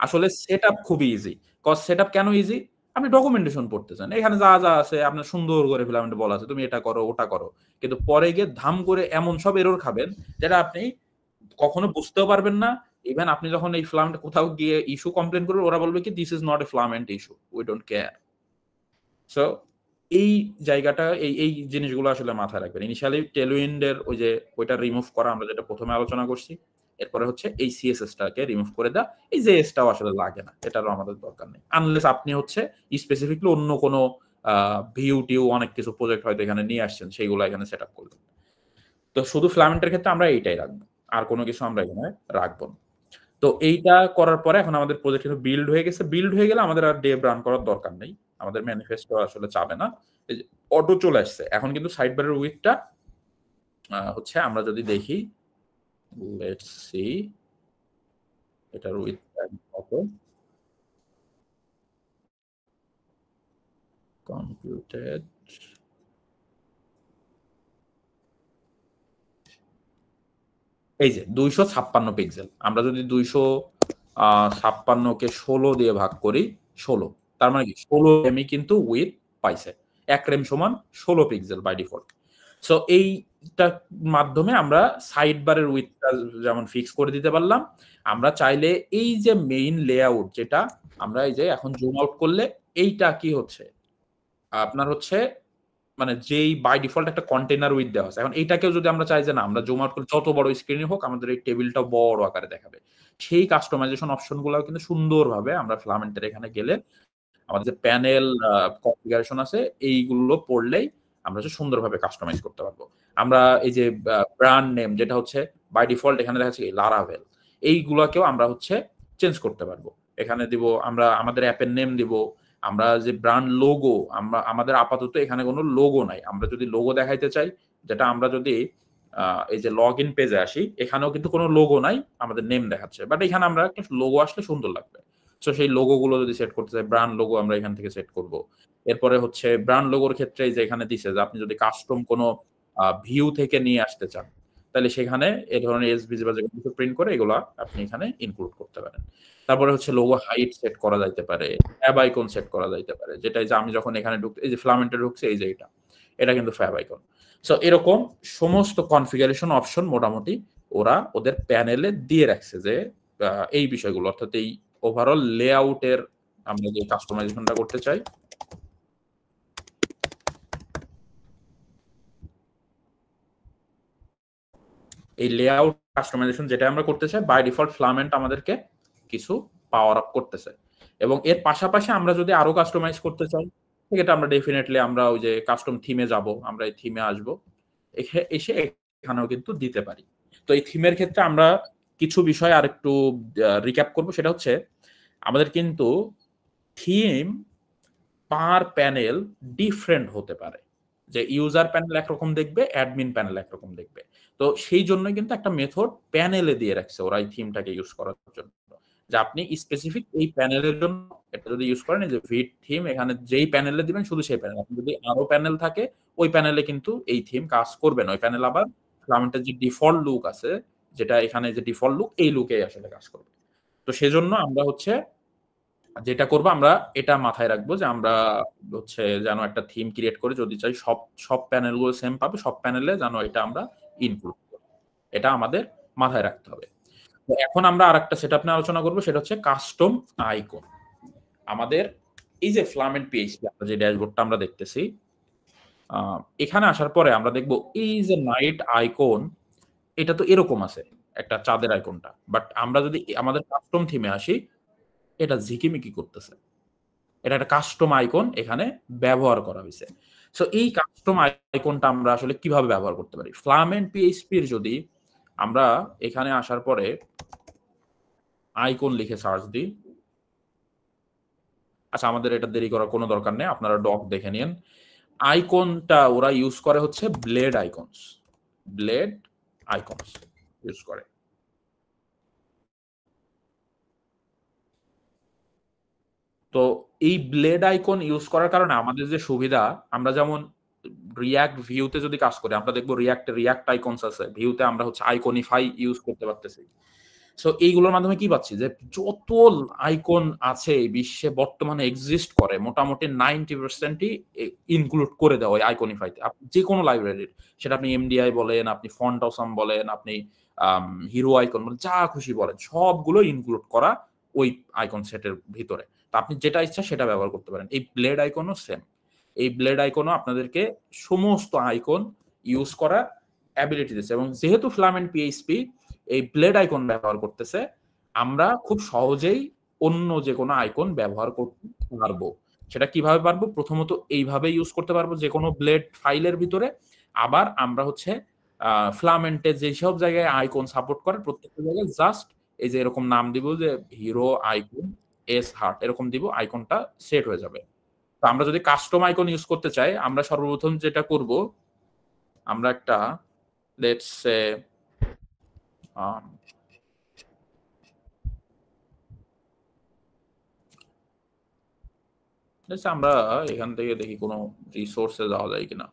আসলে সেটআপ খুবই ইজি। কজ সেটআপ কেন ইজি? আপনি ডকুমেন্টেশন পড়তেছেন। এখানে যা আছে আপনার সুন্দর করে ফিলামেন্টে বলা আছে, তুমি এটা করো, ওটা করো। কিন্তু পরে গিয়ে ধাম করে এমন সব এরর খাবেন যেটা আপনি কখনো বুঝতেও পারবেন না। ইভেন আপনি যখন এই ফিলামেন্ট কোথাও গিয়ে ইস্যু কমপ্লেইন করবেন, ওরা বলবে কি this is not a filament issue, we don't care. So এই জায়গাটা এই জিনিসগুলো আসলে মাথায় রাখবেন। ইনিশিয়ালি টেলউইন্ড এর ওই যে ওইটা রিমুভ করা, আমরা যেটা প্রথমে আলোচনা করছি। এরপরে হচ্ছে এই সিএসএস টাকে রিমুভ করে দেওয়া। এই জেএস টাও আসলে লাগে না, এটারও আমাদের দরকার নেই, আনলেস আপনি হচ্ছে স্পেসিফিকলি অন্য কোনো ভিউ টিউ অনেক কিছু প্রজেক্ট হয়তো এখানে নিয়ে আসছেন, সেইগুলো এখানে সেট আপ করবেন। তো শুধু ফিলামেন্টের ক্ষেত্রে আমরা এইটাই রাখবো, আর কোনো কিছু আমরা এখানে রাখবো না। তো এইটা করার পরে এখন আমাদের প্রজেক্ট কিন্তু বিল্ড হয়ে গেছে। বিল্ড হয়ে গেলে আমাদের আর ডেভ রান করার দরকার নেই, আমাদের ম্যানিফেস্টো আসলে চাবে না। এই যে অটো চলে আসছে। এখন কিন্তু সাইড বারের উইথটা হচ্ছে আমরা যদি দেখি, লেটস সি এটার উইথ কত, কম্পিউটেড এই যে 256 পিক্সেল। আমরা যদি 256 কে 16 দিয়ে ভাগ করি, 16, তার মানে কি 16 এমই কিন্তু উইথ পাইছে। 1 রেম সমান 16 পিক্সেল বাই ডিফল্ট। সো এইটার মাধ্যমে আমরা সাইড বারের উইথটা যেমন ফিক্স করে দিতে পারলাম। আমরা চাইলে এই যে মেইন লেআউট, যেটা আমরা এই যে এখন জুম আউট করলে এইটা কি হচ্ছে, আপনার হচ্ছে মানে যেই বাই ডিফল্ট একটা কন্টেইনার উইথ দেওয়া আছে। এখন এইটাকেও যদি আমরা চাই যে না আমরা জুম আউট করে যত বড় স্ক্রিনই হোক আমাদের এই টেবিলটা বড় আকারে দেখাবে, সেই কাস্টমাইজেশন অপশনগুলোও কিন্তু সুন্দরভাবে আমরা ফিলামেন্টের এখানে গেলে আমাদের যে প্যানেল কনফিগারেশন আছে এইগুলো পড়লেই আমরা হচ্ছে সুন্দরভাবে কাস্টমাইজ করতে পারবো। আমরা এই যে ব্র্যান্ড নেম যেটা হচ্ছে বাই ডিফল্ট এখানে দেখা যাচ্ছে লারাভেল, এইগুলোকেও আমরা হচ্ছে চেঞ্জ করতে পারবো। এখানে দিব আমরা আমাদের অ্যাপের নেম দিব। আমরা যে ব্র্যান্ড লোগো, আমরা আমাদের আপাতত এখানে কোনো লোগো নাই। আমরা যদি লোগো দেখাইতে চাই, যেটা আমরা যদি এই যে লগ ইন পেজে আসি, এখানেও কিন্তু কোনো লোগো নাই, আমাদের নেম দেখাচ্ছে। বাট এখানে আমরা একটা লোগো আসলে সুন্দর লাগবে। সো সেই লোগো গুলো যদি সেট করতে চাই, ব্র্যান্ড লোগো আমরা এখান থেকে সেট করব। এরপরে হচ্ছে ব্র্যান্ড লোগোর ক্ষেত্রে যে এখানে দিছে যে আপনি যদি কাস্টম কোনো ভিউ থেকে নিয়ে আসতে চান, তাহলে সেখানে এই ধরনের এসভিজি বা যেগুলো প্রিন্ট করে এগুলো আপনি এখানে ইনক্লুড করতে পারেন। তারপরে হচ্ছে লোগো হাইট সেট করা যাইতে পারে, ফ্যাব আইকন সেট করা যাইতে পারে, যেটা যে আমি যখন এখানে এই যে ফিলামেন্টে ঢুকছে, এই যে এটা কিন্তু ফ্যাব আইকন। সো এরকম সমস্ত কনফিগারেশন অপশন মোটামুটি ওরা ওদের প্যানেলে দিয়ে রাখছে যে এই বিষয়গুলো, অর্থাৎ এই ওভারঅল লেআউটের আমরা যে কাস্টমাইজেশনটা করতে চাই, এই লেআউট কাস্টমাইজেশন যেটা আমরা করতে চাই, বাই ডিফল্ট ফিলামেন্ট আমাদেরকে কিছু পাওয়ার আপ করতেছে। এবং এর পাশাপাশি আমরা যদি আরো কাস্টমাইজ করতে চাই, সেটা আমরা ডেফিনেটলি আমরা ওই যে কাস্টম থিমে যাব, আমরা এই থিমে আসব, এসে এখানেও কিন্তু দিতে পারি। তো এই থিমের ক্ষেত্রে আমরা কিছু বিষয় আর একটু রিক্যাপ করব। সেটা হচ্ছে আমাদের কিন্তু থিম পার প্যানেল ডিফারেন্ট হতে পারে। যে ইউজার প্যানেল একরকম দেখবে, অ্যাডমিন প্যানেল একরকম দেখবে। তো তো সেই জন্য কিন্তু একটা মেথড প্যানেলে দিয়ে রাখছে ওরা এই থিমটাকে ইউজ করার জন্য, যে আপনি স্পেসিফিক এই প্যানেলের জন্য এটা যদি ইউজ করেন, যে ভিট থিম এখানে যেই প্যানেলে দিবেন শুধু সেই প্যানেল, আপনি যদি আরো প্যানেল থাকে ওই প্যানেলে কিন্তু এই থিম কাজ করবে না, ওই প্যানেল আবার ফ্লামেন্টের যে ডিফল্ট লুক আছে, যেটা এখানে যে ডিফল্ট লুক, এই লুকেই আসলে কাজ করবে। তো সেজন্য আমরা হচ্ছে যেটা করবো, আমরা এটা মাথায় রাখবো যে আমরা হচ্ছে যেন একটা থিম ক্রিয়েট করে যদি চাই সব প্যানেলগুলো সেম পাবে, সব প্যানেলে যেন এটা আমরা ইনক্লুড করি, এটা আমাদের মাথায় রাখতে হবে। তো এখন আমরা আরেকটা সেটআপ নিয়ে আলোচনা করবো, সেটা হচ্ছে কাস্টম আইকন। আমাদের এই যে ফ্লামেন্ট পিএইচপি আমরা যে ড্যাশবোর্ডটা আমরা দেখতেছি, এখানে আসার পরে আমরা দেখবো এই যে নাইট আইকন, এটা তো এরকম আছে একটা চাঁদের আইকনটা, বাট আমরা যদি আমাদের কাস্টম থিমে আসি, এটা ঝিকিমিকি করতেছে, এটা একটা কাস্টম আইকন এখানে ব্যবহার করা হয়েছে। সো এই কাস্টম আইকনটা আমরা আসলে কিভাবে ব্যবহার করতে পারি? ফ্লামেন্ট পিএইচপির যদি আমরা এখানে আসার পরে আইকন লিখে সার্চ দিই, আচ্ছা আমাদের এটা দেরি করার কোনো দরকার নেই, আপনারা ডক দেখে নিন। আইকনটা ওরা ইউজ করে হচ্ছে blade icons, blade icons use করে। তো এই ব্লেড আইকন ইউজ করার কারণে আমাদের যে সুবিধা, আমরা যেমন রিয়াক্ট ভিউতে যদি কাজ করি, আমরা দেখবো রিয়াক্ট আইকনস আছে, ভিউতে আমরা হচ্ছে আইকনিফাই ইউজ করতে পারতেছি। সো এইগুলোর মাধ্যমে কি পাচ্ছি, যে যত আইকন আছে এই বিশ্বে বর্তমানে এক্সিস্ট করে, মোটামুটি 90%ই ইনক্লুড করে দেওয়া ওই আইকনিফাইতে। আপনি যে কোনো লাইব্রেরির, সেটা আপনি এমডিআই বলেন, আপনি ফন্ট অসাম বলেন, আপনি হিরো আইকন বলেন, যা খুশি বলেন, সবগুলো ইনক্লুড করা ওই আইকন সেটের ভিতরে। তো আপনি যেটা ইচ্ছা সেটা ব্যবহার করতে পারেন। এই ব্লেড আইকনও সেম, এই ব্লেড আইকনও আপনাদেরকে সমস্ত আইকন ইউজ করার অ্যাবিলিটি দিচ্ছে। এবং যেহেতু ফ্লামেন্ট পিএইচপি এই ব্লেড আইকন ব্যবহার করতেছে, আমরা খুব সহজেই অন্য যে কোনো আইকন ব্যবহার করতে পারবো। সেটা কিভাবে পারবো? প্রথমত এইভাবে ইউজ করতে পারবো যে কোনো ব্লেড ফাইলের ভিতরে। আবার আমরা হচ্ছে ফ্লামেন্টে যেসব জায়গায় আইকন সাপোর্ট করে প্রত্যেকটা জায়গায় জাস্ট এই যে এরকম নাম দিব, যে হিরো আইকন এস হার্ট, এরকম দিব, আইকনটা সেট হয়ে যাবে। তো আমরা যদি কাস্টম আইকন ইউজ করতে চাই, আমরা সর্বপ্রথম যেটা করব, আমরা একটা লেটস সে আমরা এখান থেকে দেখি কোনো রিসোর্সে যাওয়া যায় কিনা।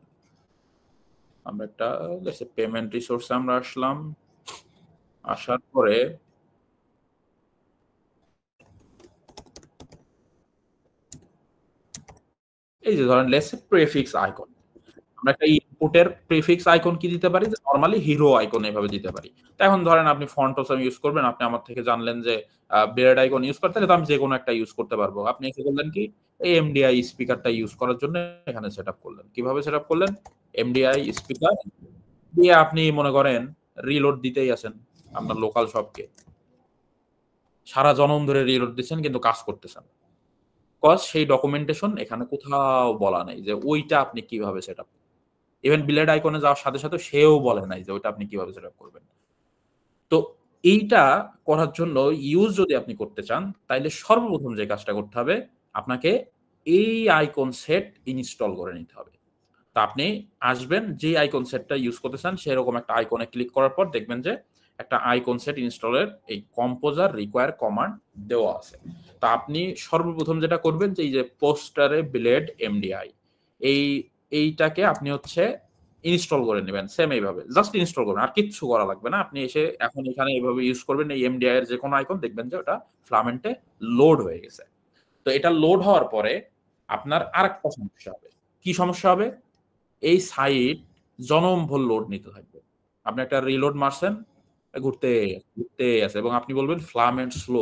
আমরা একটা পেমেন্ট রিসোর্সে আমরা আসলাম, আসার পরে এই যে ধরেন লেটস সে প্রিফিক্স আইকন, আমরা একটা ইনপুটের প্রিফিক্স আইকন কি দিতে পারি, যে নরমালি হিরো আইকন এভাবে দিতে পারি। তো এখন ধরেন আপনি ফন্ট অসাম ইউজ করবেন, আপনি আমার থেকে জানলেন যে ব্লেড আইকন ইউজ করতে, তাহলে তো আমি যে কোনো একটা ইউজ করতে পারবো। আপনি এসে করলেন কি, এই এমডিআই স্পিকারটা ইউজ করার জন্য এখানে সেটআপ করলেন। কিভাবে সেটআপ করলেন? এমডিআই স্পিকার দিয়ে আপনি মনে করেন রিলোড দিতেই আছেন আপনার লোকাল শপকে, সারা জনম ধরে রিলোড দিচ্ছেন কিন্তু কাজ করতেছেন, কজ সেই ডকুমেন্টেশন এখানে কোথাও বলা নেই যে ওইটা আপনি কিভাবে সেটআপ। ইভেন ব্লেড আইকনে যাওয়ার সাথে সাথে সেও বলে নাই যে ওইটা আপনি কিভাবে সেটআপ করবেন। তো এইটা করার জন্য ইউজ যদি আপনি করতে চান, তাইলে সর্বপ্রথম যে কাজটা করতে হবে, আপনাকে এই আইকন সেট ইনস্টল করে নিতে হবে। তা আপনি আসবেন, যে আইকন সেটটা ইউজ করতে চান সেরকম একটা আইকনে ক্লিক করার পর দেখবেন যে একটা আইকন সেট ইনস্টলের এই কম্পোজার রিকোয়ার কমান্ড দেওয়া আছে। তা আপনি সর্বপ্রথম যেটা করবেন, যে এই যে পোস্টারে ব্লেড এমডিআই, এইটাকে আপনি হচ্ছে ইনস্টল করে নেবেন। সেম এইভাবে জাস্ট ইনস্টল করবেন, আর কিচ্ছু করা লাগবে না। আপনি এসে এখন এখানে এইভাবে ইউজ করবেন, এই এমডিআই এর যে কোনো আইকন, দেখবেন যে ওটা ফ্লামেন্টে লোড হয়ে গেছে। তো এটা লোড হওয়ার পরে আপনার আরেকটা সমস্যা হবে। কি সমস্যা হবে? এই সাইট জনমভর লোড নিতে থাকবে। আপনি একটা রিলোড মারছেন, ঘুরতে আছে এবং আপনি বলবেন ফ্লামেন্ট স্লো,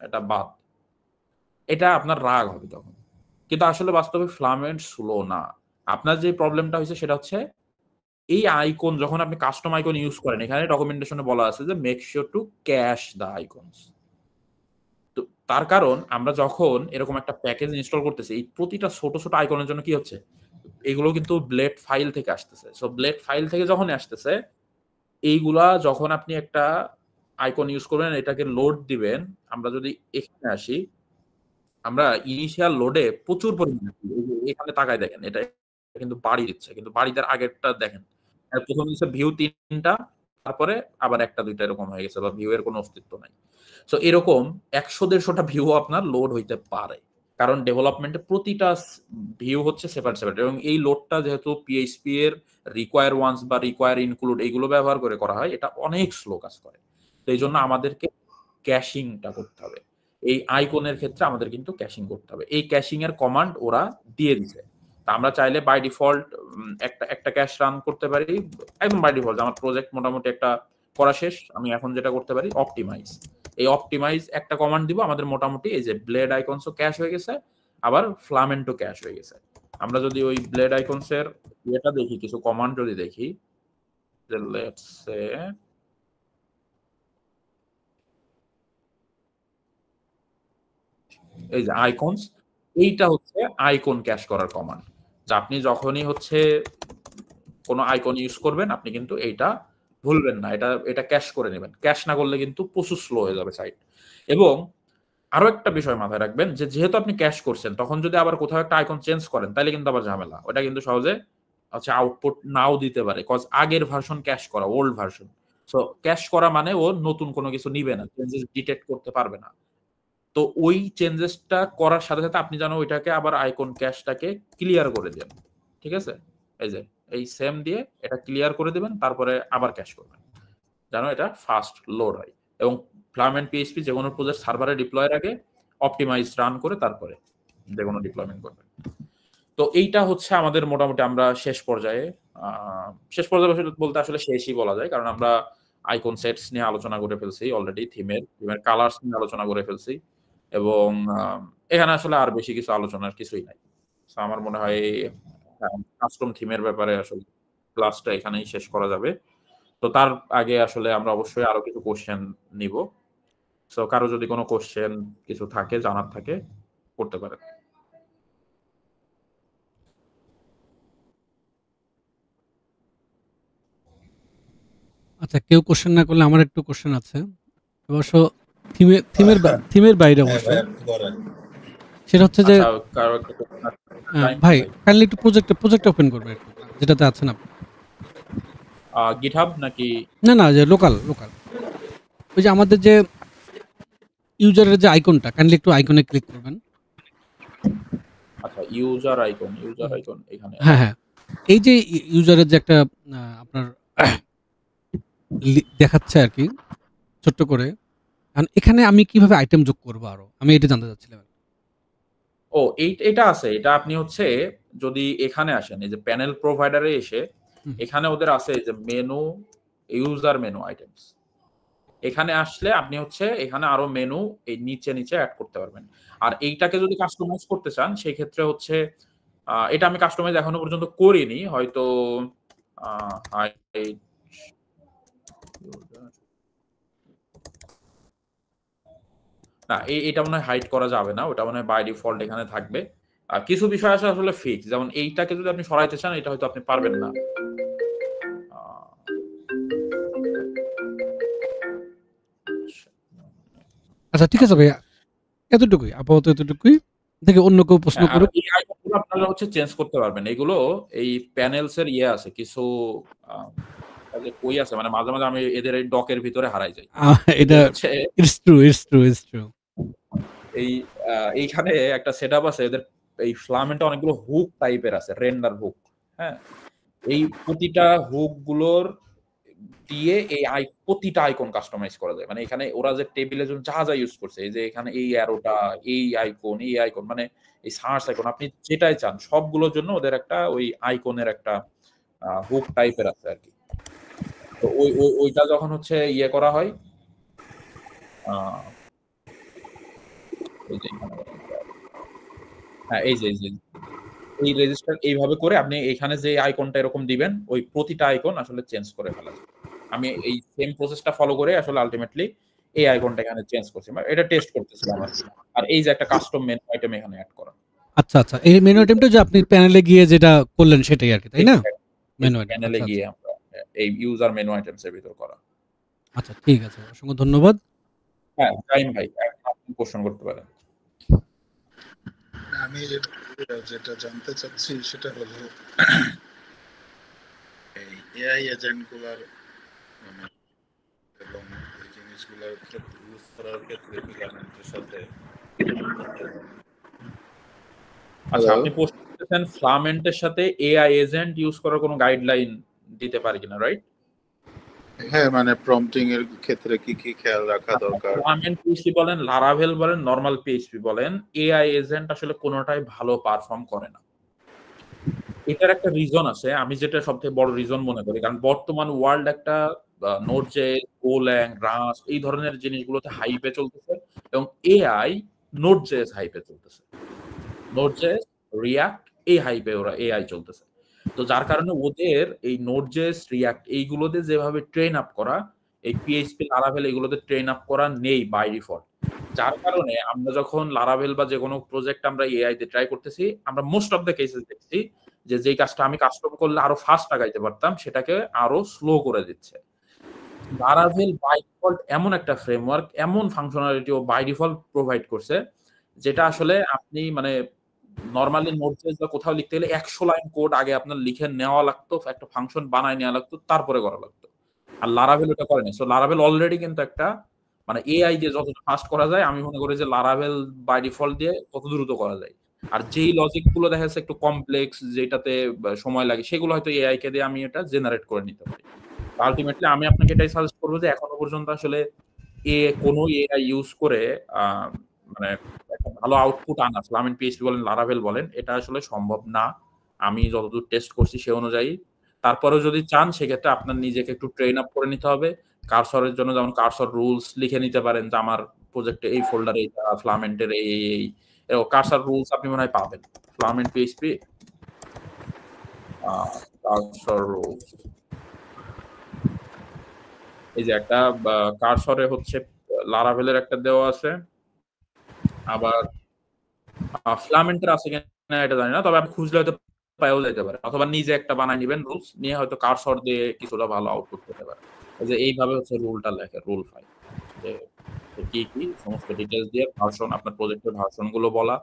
এটা বাদ। এটা আপনার রাগ হবে তখন। কিন্তু আসলে বাস্তবে ফ্লামেন্ট স্লো না। আপনার যে প্রবলেমটা হয়েছে সেটা হচ্ছে এই আইকন যখন আপনি কাস্টম আইকন ইউজ করেন, এখানে ডকুমেন্টেশনে বলা আছে যে make sure to cash the icons. তো তার কারণ আমরা যখন এরকম একটা প্যাকেজ ইনস্টল করতেছি, এই প্রতিটা ছোট ছোট আইকনের জন্য কি হচ্ছে, এগুলো কিন্তু ব্লেড ফাইল থেকে আসতেছে। সো ব্লেড ফাইল থেকে যখন আসতেছে, এইগুলা যখন আপনি একটা আইকন ইউজ করবেন, এটাকে লোড দিবেন। আমরা যদি এখানে আসি, আমরা ইনিশিয়াল লোডে প্রচুর পরিমাণে এখানে তাকায় দেখেন, এটা কিন্তু বাড়ি দিচ্ছে, কিন্তু বাড়ি দেওয়ার আগেরটা দেখেন প্রথম দিচ্ছে ভিউ 3টা, তারপরে আবার 1টা 2টা এরকম হয়ে গেছে, বা ভিউ এর কোনো অস্তিত্ব নাই। সো এরকম 100-150টা ভিউ আপনার লোড হইতে পারে, কারণ ডেভেলপমেন্টে প্রতিটা ভিউ হচ্ছে সেপারেট এবং এই লোডটা যেহেতু পিএইচপি এর রিকোয়ার ওয়ান্স বা রিকোয়ার ইনক্লুড এইগুলো ব্যবহার করে করা হয়, এটা অনেক স্লো কাজ করে। তো এই জন্য আমাদেরকে ক্যাশিংটা করতে হবে। এই আইকনের ক্ষেত্রে আমাদের কিন্তু ক্যাশিং করতে হবে। এই ক্যাশিং এর কমান্ড ওরা দিয়ে দিছে। তা আমরা চাইলে বাই ডিফল্ট একটা ক্যাশ রান করতে পারি একদম বাই ডিফল্ট। আমার প্রজেক্ট মোটামুটি একটা করা শেষ, আমি এখন যেটা করতে পারি অপটিমাইজ। এই অপটিমাইজ একটা কমান্ড দিব, আমাদের মোটামুটি এই যে ব্লেড আইকনসও ক্যাশ হয়ে গেছে, আবার ফ্লামেন্টও ক্যাশ হয়ে গেছে। আমরা যদি ওই ব্লেড আইকনস এর এটা দেখি, কিছু কমান্ড যদি দেখি, যে লেটস সে এই যে আইকনস, এইটা হচ্ছে আইকন ক্যাশ করার কমান্ড। যা আপনি যখনই হচ্ছে কোনো আইকন ইউজ করবেন, আপনি কিন্তু এইটা ভুলবেন না, এটা ক্যাশ করে নেবেন। ক্যাশ না করলে কিন্তু প্রচুর স্লো হয়ে যাবে সাইট। এবং আরো একটা বিষয় মাথায় রাখবেন, যে যেহেতু আপনি ক্যাশ করছেন, তখন যদি আবার কোথাও একটা আইকন চেঞ্জ করেন, তাহলে কিন্তু আবার ঝামেলা। ওটা কিন্তু সহজে আচ্ছা আউটপুট নাও দিতে পারে, কজ আগের ভার্সন ক্যাশ করা, ওল্ড ভার্সন। সো ক্যাশ করা মানে ও নতুন কোনো কিছু নিবে না, চেঞ্জেস ডিটেক্ট করতে পারবে না। তো ওই চেঞ্জেসটা করার সাথে সাথে আপনি জানো ওইটাকে আবার আইকন ক্যাশটাকে ক্লিয়ার করে দেন। ঠিক আছে, এই যে এই সেম দিয়ে এটা ক্লিয়ার করে দিবেন, তারপরে আবার ক্যাশ করবেন, জানো এটা ফাস্ট লোড হয়। এবং ফ্লামেন্ট পিএইচপি যে কোনো প্রজেক্ট সার্ভারে ডিপ্লয়ের আগে অপটিমাইজ রান করে তারপরে যে কোনো ডিপ্লয়মেন্ট করবেন। তো এইটা হচ্ছে আমাদের মোটামুটি আমরা শেষ পর্যায়ে বলতে আসলে শেষই বলা যায়, কারণ আমরা আইকন সেটস নিয়ে আলোচনা করে ফেলছি অলরেডি, থিমের কালার্স নিয়ে আলোচনা করে ফেলছি, এবং এখানে আসলে আর বেশি কিছু আলোচনার কিছুই নাই। তো আমার মনে হয় কাস্টম থিমের ব্যাপারে আসলে ক্লাসটা এখানেই শেষ করা যাবে। তো তার আগে আসলে আমরা অবশ্যই আরো কিছু কোশ্চেন নিব। সো কারো যদি কোনো কোশ্চেন কিছু থাকে, জানার থাকে, করতে পারেন। আচ্ছা, কেউ কোশ্চেন না করলে আমার একটু কোশ্চেন আছে। অবশ্য থিমের বাইরে অবশ্য। সেটা হচ্ছে যে আচ্ছা, কারো একটা question আছে? ভাই কাইন্ডলি একটু প্রজেক্ট ওপেন করবে একটু, যেটাতে আছেন আপনি। GitHub নাকি? না, যে লোকাল। ওই যে আমাদের যে ইউজারের যে আইকনটা, কাইন্ডলি একটু আইকনে ক্লিক করবেন। আচ্ছা, ইউজার আইকন এখানে। হ্যাঁ, এই যে ইউজারের যে একটা আপনার দেখাচ্ছে আর কি ছোট্ট করে, এখানে আমি কিভাবে আইটেম যোগ করবো আরো, আমি এটা জানতে চাচ্ছিলাম। ও এটা আছে, এটা আপনি হচ্ছে যদি এখানে আসেন, এই যে প্যানেল প্রোভাইডারে এসে এখানে ওদের আছে যে মেনু, ইউজার মেনু আইটেমস, এখানে আসলে আপনি হচ্ছে এখানে আরো মেনু এই নিচে অ্যাড করতে পারবেন। আর এইটাকে যদি কাস্টমাইজ করতে চান, সেই ক্ষেত্রে হচ্ছে এটা আমি কাস্টমাইজ এখনো পর্যন্ত করিনি, হয়তো না, এটা মনে হয় হাইড করা যাবে না, ওটা মনে হয় বাই ডিফল্ট এখানে থাকবে। কিছু বিষয় আছে আসলে ফিক্স, যেমন এইটাকে যদি আপনি সরাইতে চান, এটা হয়তো আপনি পারবেন না। আচ্ছা ঠিক আছে ভাইয়া, এতটুকুই আপাতত, এতটুকুই থেকে অন্য কেউ প্রশ্ন করুক। এই আইকনগুলো আপনারা হচ্ছে চেঞ্জ করতে পারবেন। এগুলো এই প্যানেলস এর আছে কিছু কই আছে, মানে মাঝে মাঝে আমি এদের এই ডকের ভিতরে হারাই যাই। এটা হচ্ছে ইটস ট্রু। এই এইখানে একটা সেটআপ আছে এদের, এই ফ্লামেন্টে অনেকগুলো হুক টাইপের আছে, রেন্ডার হুক। হ্যাঁ, এই প্রতিটা হুক গুলোর দিয়ে প্রতিটা আইকন কাস্টমাইজ করা যায়। মানে এখানে ওরা যে টেবিলে যা ইউজ করছে, এই যে এখানে এই অ্যারোটা, এই আইকন, মানে এই সার্চ আইকন, আপনি যেটাই চান সবগুলোর জন্য ওদের একটা ওই আইকনের একটা হুক টাইপের আছে আর কি। তো ওইটা যখন হচ্ছে করা হয়, হ্যাঁ, এই যে এই রেজিস্টার এইভাবে করে আপনি এখানে যে আইকনটা এরকম দিবেন, ওই প্রতিটা আইকন আসলে চেঞ্জ করে ফেলা যায়। আমি এই সেম প্রসেসটা ফলো করে আসলে আলটিমেটলি এই আইকনটা এখানে চেঞ্জ করছি, এটা টেস্ট করতেছিলাম আর কি। আর এই যে একটা কাস্টম মেনু আইটেম এখানে অ্যাড করা। আচ্ছা, এই মেনু আইটেমটা যে আপনি প্যানেলে গিয়ে যেটা করলেন সেটাই আর কি, তাই না? মেনু আইটেম প্যানেলে গিয়ে আমরা এই ইউজার মেনু আইটেমস এর ভিতর করা। আচ্ছা ঠিক আছে, অসংখ্য ধন্যবাদ। হ্যাঁ, টাইম ভাই, আপনি কোশ্চেন করতে পারেন। আমি যেটা জানতে চাচ্ছি সেটা হলো এই এআই এজেন্টগুলোর মানে এবং এই জিনিসগুলোর ক্ষেত্রে ইউজ করার ক্ষেত্রে ফিলামেন্টের সাথে আচ্ছা, আপনি প্রশ্ন করতেছেন ফ্লামেন্টের সাথে এআই এজেন্ট ইউজ করার কোনো গাইডলাইন দিতে পারি কিনা, রাইট? হ্যাঁ, মানে প্রম্পটিং এর ক্ষেত্রে কি কি খেয়াল রাখা দরকার? ফ্লামেন্ট পিএইচপি বলেন, লারাভেল বলেন, নরমাল পিএইচপি বলেন, এআই এজেন্ট আসলে কোনোটাই ভালো পারফর্ম করে না। এটার একটা রিজন আছে, আমি যেটা সবথেকে বড় রিজন মনে করি, কারণ বর্তমান ওয়ার্ল্ড একটা নোড.জেএস, গোল্যাং, রাস্ট এই ধরনের জিনিসগুলোতে হাইপে চলতেছে এবং এআই নোড.জেএস হাইপে চলতেছে। নোড.জেএস, রিয়াক্ট এই হাইপে ওরা এআই চলতেছে। তো যার কারণে ওদের এই নোড.জেএস, রিয়াক্ট এইগুলোতে যেভাবে ট্রেন আপ করা, এই পিএইচপি, লারাভেল এগুলোতে ট্রেন আপ করা নেই বাই ডিফল্ট। যার কারণে আমরা যখন লারাভেল বা যে কোনো প্রজেক্ট আমরা এআই তে ট্রাই করতেছি, আমরা মোস্ট অফ দ্য কেসেস দেখছি যে যেই কাজটা আমি কাস্টম করলে আরো ফাস্ট আগাইতে পারতাম সেটাকে আরো স্লো করে দিচ্ছে। লারাভেল বাই ডিফল্ট এমন একটা ফ্রেমওয়ার্ক, এমন ফাংশনালিটি ও বাই ডিফল্ট প্রোভাইড করছে যেটা আসলে আপনি মানে নরমালি নোড.জেএস বা কোথাও লিখতে গেলে 100 লাইন কোড আগে আপনার লিখে নেওয়া লাগতো, একটা ফাংশন বানায় নেওয়া লাগতো, তারপরে করা লাগতো। আর লারাভেল ওটা করে না। সো লারাভেল অলরেডি কিন্তু একটা মানে এআই দিয়ে যতটা ফাস্ট করা যায়, আমি মনে করি যে লারাভেল বাই ডিফল্ট দিয়ে তত দ্রুত করা যায়। আর যেই লজিক গুলো দেখা যাচ্ছে একটু কমপ্লেক্স, যেটাতে সময় লাগে, সেগুলো হয়তো এআই কে দিয়ে আমি এটা জেনারেট করে নিতে পারি। আলটিমেটলি আমি আপনাকে এটাই সাজেস্ট করবো যে এখনো পর্যন্ত আসলে কোনো এআই ইউজ করে মানে একটা ভালো আউটপুট আনা, ফ্লামেন্ট পিএইচপি বলেন, লারাভেল বলেন, এটা আসলে সম্ভব না। আমি যতদূর টেস্ট করছি সে অনুযায়ী। তারপরেও যদি চান সেক্ষেত্রে আপনার নিজেকে একটু ট্রেন আপ করে নিতে হবে। কার্সরের জন্য যেমন কার্সর রুলস লিখে নিতে পারেন যে আমার প্রজেক্টে এই ফোল্ডারে এইটা, ফ্লামেন্টের এই কার্সর রুলস আপনি মনে হয় পাবেন। ফ্লামেন্ট পিএইচপি কার্সর রুলস, এই যে একটা কার্সরে হচ্ছে লারাভেলের একটা দেওয়া আছে, আবার ফ্লামেন্টের আছে কিনা এটা জানি না, তবে আপনি খুঁজলে হয়তো পাওয়া যেতে পারে, অথবা নিজে একটা বানাই নেবেন রুলস নিয়ে, হয়তো কার্সর দিয়ে কিছুটা ভালো আউটপুট পেতে পারে। যে এইভাবে হচ্ছে রুলটা লেখে, রুল 5 যে কি কি সমস্ত ডিটেইলস দিয়ে ভার্সন, আপনার প্রজেক্টের ভার্সন গুলো বলা,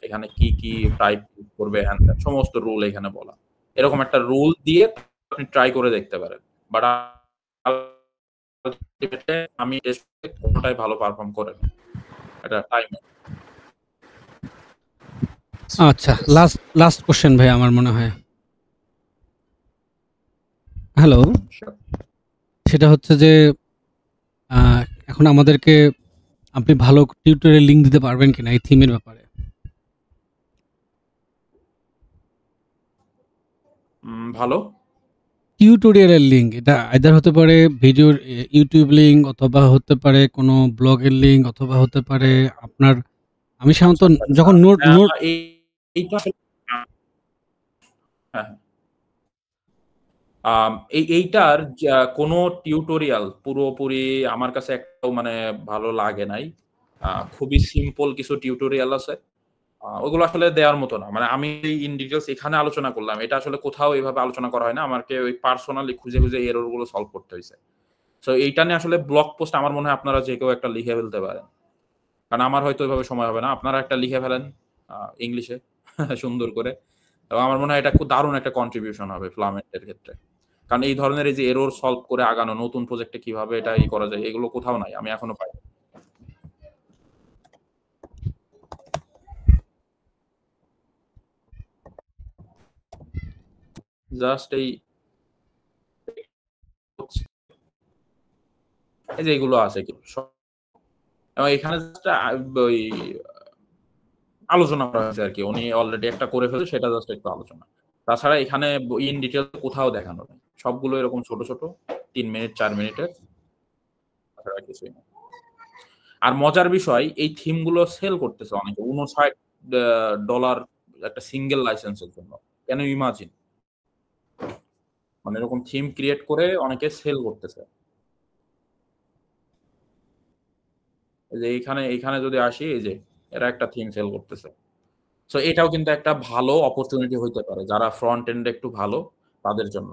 এখানে কি কি টাইপ করবে, সমস্ত রুল এখানে বলা। এরকম একটা রুল দিয়ে আপনি ট্রাই করে দেখতে পারেন। বাট আমি কোনটাই ভালো পারফর্ম করে না, এটা টাইম। আচ্ছা, লাস্ট কোশ্চেন ভাই আমার মনে হয়। হ্যালো, সেটা হচ্ছে যে এখন আমাদেরকে আপনি ভালো টিউটোরিয়াল লিংক দিতে পারবেন কিনা এই থিমের ব্যাপারে? ভালো টিউটোরিয়ালের লিংক, এটা আইদার হতে পারে ভিডিওর ইউটিউব লিংক, অথবা হতে পারে কোনো ব্লগের লিংক, অথবা হতে পারে আপনার, আমি সাধারণত যখন নোট এইটা এইটার কোনো টিউটোরিয়াল পুরোপুরি আমার কাছে একটাও মানে ভালো লাগে নাই। খুবই সিম্পল কিছু টিউটোরিয়াল আছে, ওগুলো আসলে দেওয়ার মতো না। মানে আমি ইন ডিটেলস এখানে আলোচনা করলাম, এটা আসলে কোথাও এইভাবে আলোচনা করা হয় না। আমাকে ওই পার্সোনালি খুঁজে খুঁজে এরর গুলো সলভ করতে হয়েছে। সো এইটা নিয়ে আসলে ব্লগ পোস্ট আমার মনে হয় আপনারা যে কেউ একটা লিখে ফেলতে পারেন, কারণ আমার হয়তো ওইভাবে সময় হবে না। আপনারা একটা লিখে ফেলেন ইংলিশে সুন্দর করে, এবং আমার মনে হয় এটা খুব দারুণ একটা কন্ট্রিবিউশন হবে ফ্লামেন্টের ক্ষেত্রে। কারণ এই ধরনের এই যে এরর সলভ করে আগানো, নতুন প্রজেক্টে কিভাবে এটা করা যায়, এগুলো কোথাও নাই, আমি এখনো পাই। জাস্ট এই যে এগুলো আছে কি, এবং এখানে ওই আলোচনা করা হয়েছে আর কি, উনি অলরেডি একটা করে ফেলছে, সেটা জাস্ট একটু আলোচনা। তাছাড়া এখানে ইন ডিটেল কোথাও দেখানো নেই, সবগুলো এরকম ছোট ছোট 3 মিনিট 4 মিনিটের, তাছাড়া কিছুই না। আর মজার বিষয়, এই থিম গুলো সেল করতেছে অনেকে $59 একটা সিঙ্গেল লাইসেন্সের জন্য। কেন ইমাজিন, মানে এরকম থিম ক্রিয়েট করে অনেকে সেল করতেছে। এই যে এইখানে যদি আসি, এই যে এরা একটা থিম সেল করতেছে। সো এটাও কিন্তু একটা ভালো অপরচুনিটি হইতে পারে যারা ফ্রন্ট এন্ড একটু ভালো তাদের জন্য।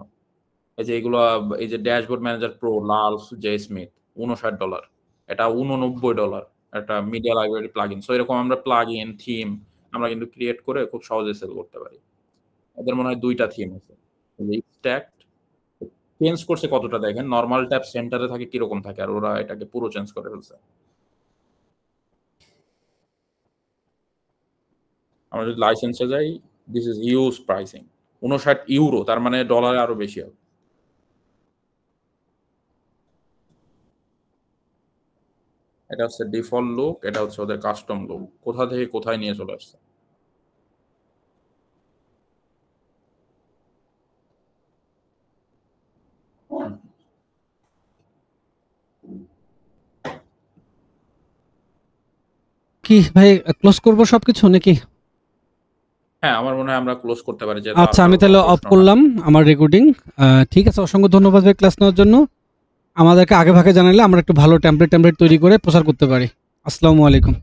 এই যে এগুলো, এই যে ড্যাশবোর্ড ম্যানেজার প্রো লাল জে স্মিথ $59, এটা $89 একটা মিডিয়া লাইব্রেরি প্লাগইন। সো এরকম আমরা প্লাগইন থিম আমরা কিন্তু ক্রিয়েট করে খুব সহজে সেল করতে পারি। এদের মনে হয় 2টা থিম আছে, স্ট্যাকড চেঞ্জ করছে কতটা দেখেন, নরমাল ট্যাব সেন্টারে থাকে কিরকম থাকে, আর ওরা এটাকে পুরো চেঞ্জ করে ফেলছে। আমরা যদি লাইসেন্সে যাই, this is huge pricing, 59 euro, তার মানে ডলারে আরো বেশি হবে। এটা হচ্ছে ডিফল্ট লুক, এটা হচ্ছে ওদের কাস্টম লুক, কোথা থেকে কোথায় নিয়ে চলে আসছে। কি ভাই ক্লোজ করব সবকিছু নাকি? হ্যাঁ, আমার মনে হয় আমরা ক্লোজ করতে পারি। যে আচ্ছা, আমি তাহলে অফ করলাম আমার রেকর্ডিং। ঠিক আছে, অসংখ্য ধন্যবাদ ভাই ক্লাস নেওয়ার জন্য। আমাদেরকে আগে ভাগে জানালে আমরা একটু ভালো টেমপ্লেট তৈরি করে প্রচার করতে পারি। আসসালামু আলাইকুম।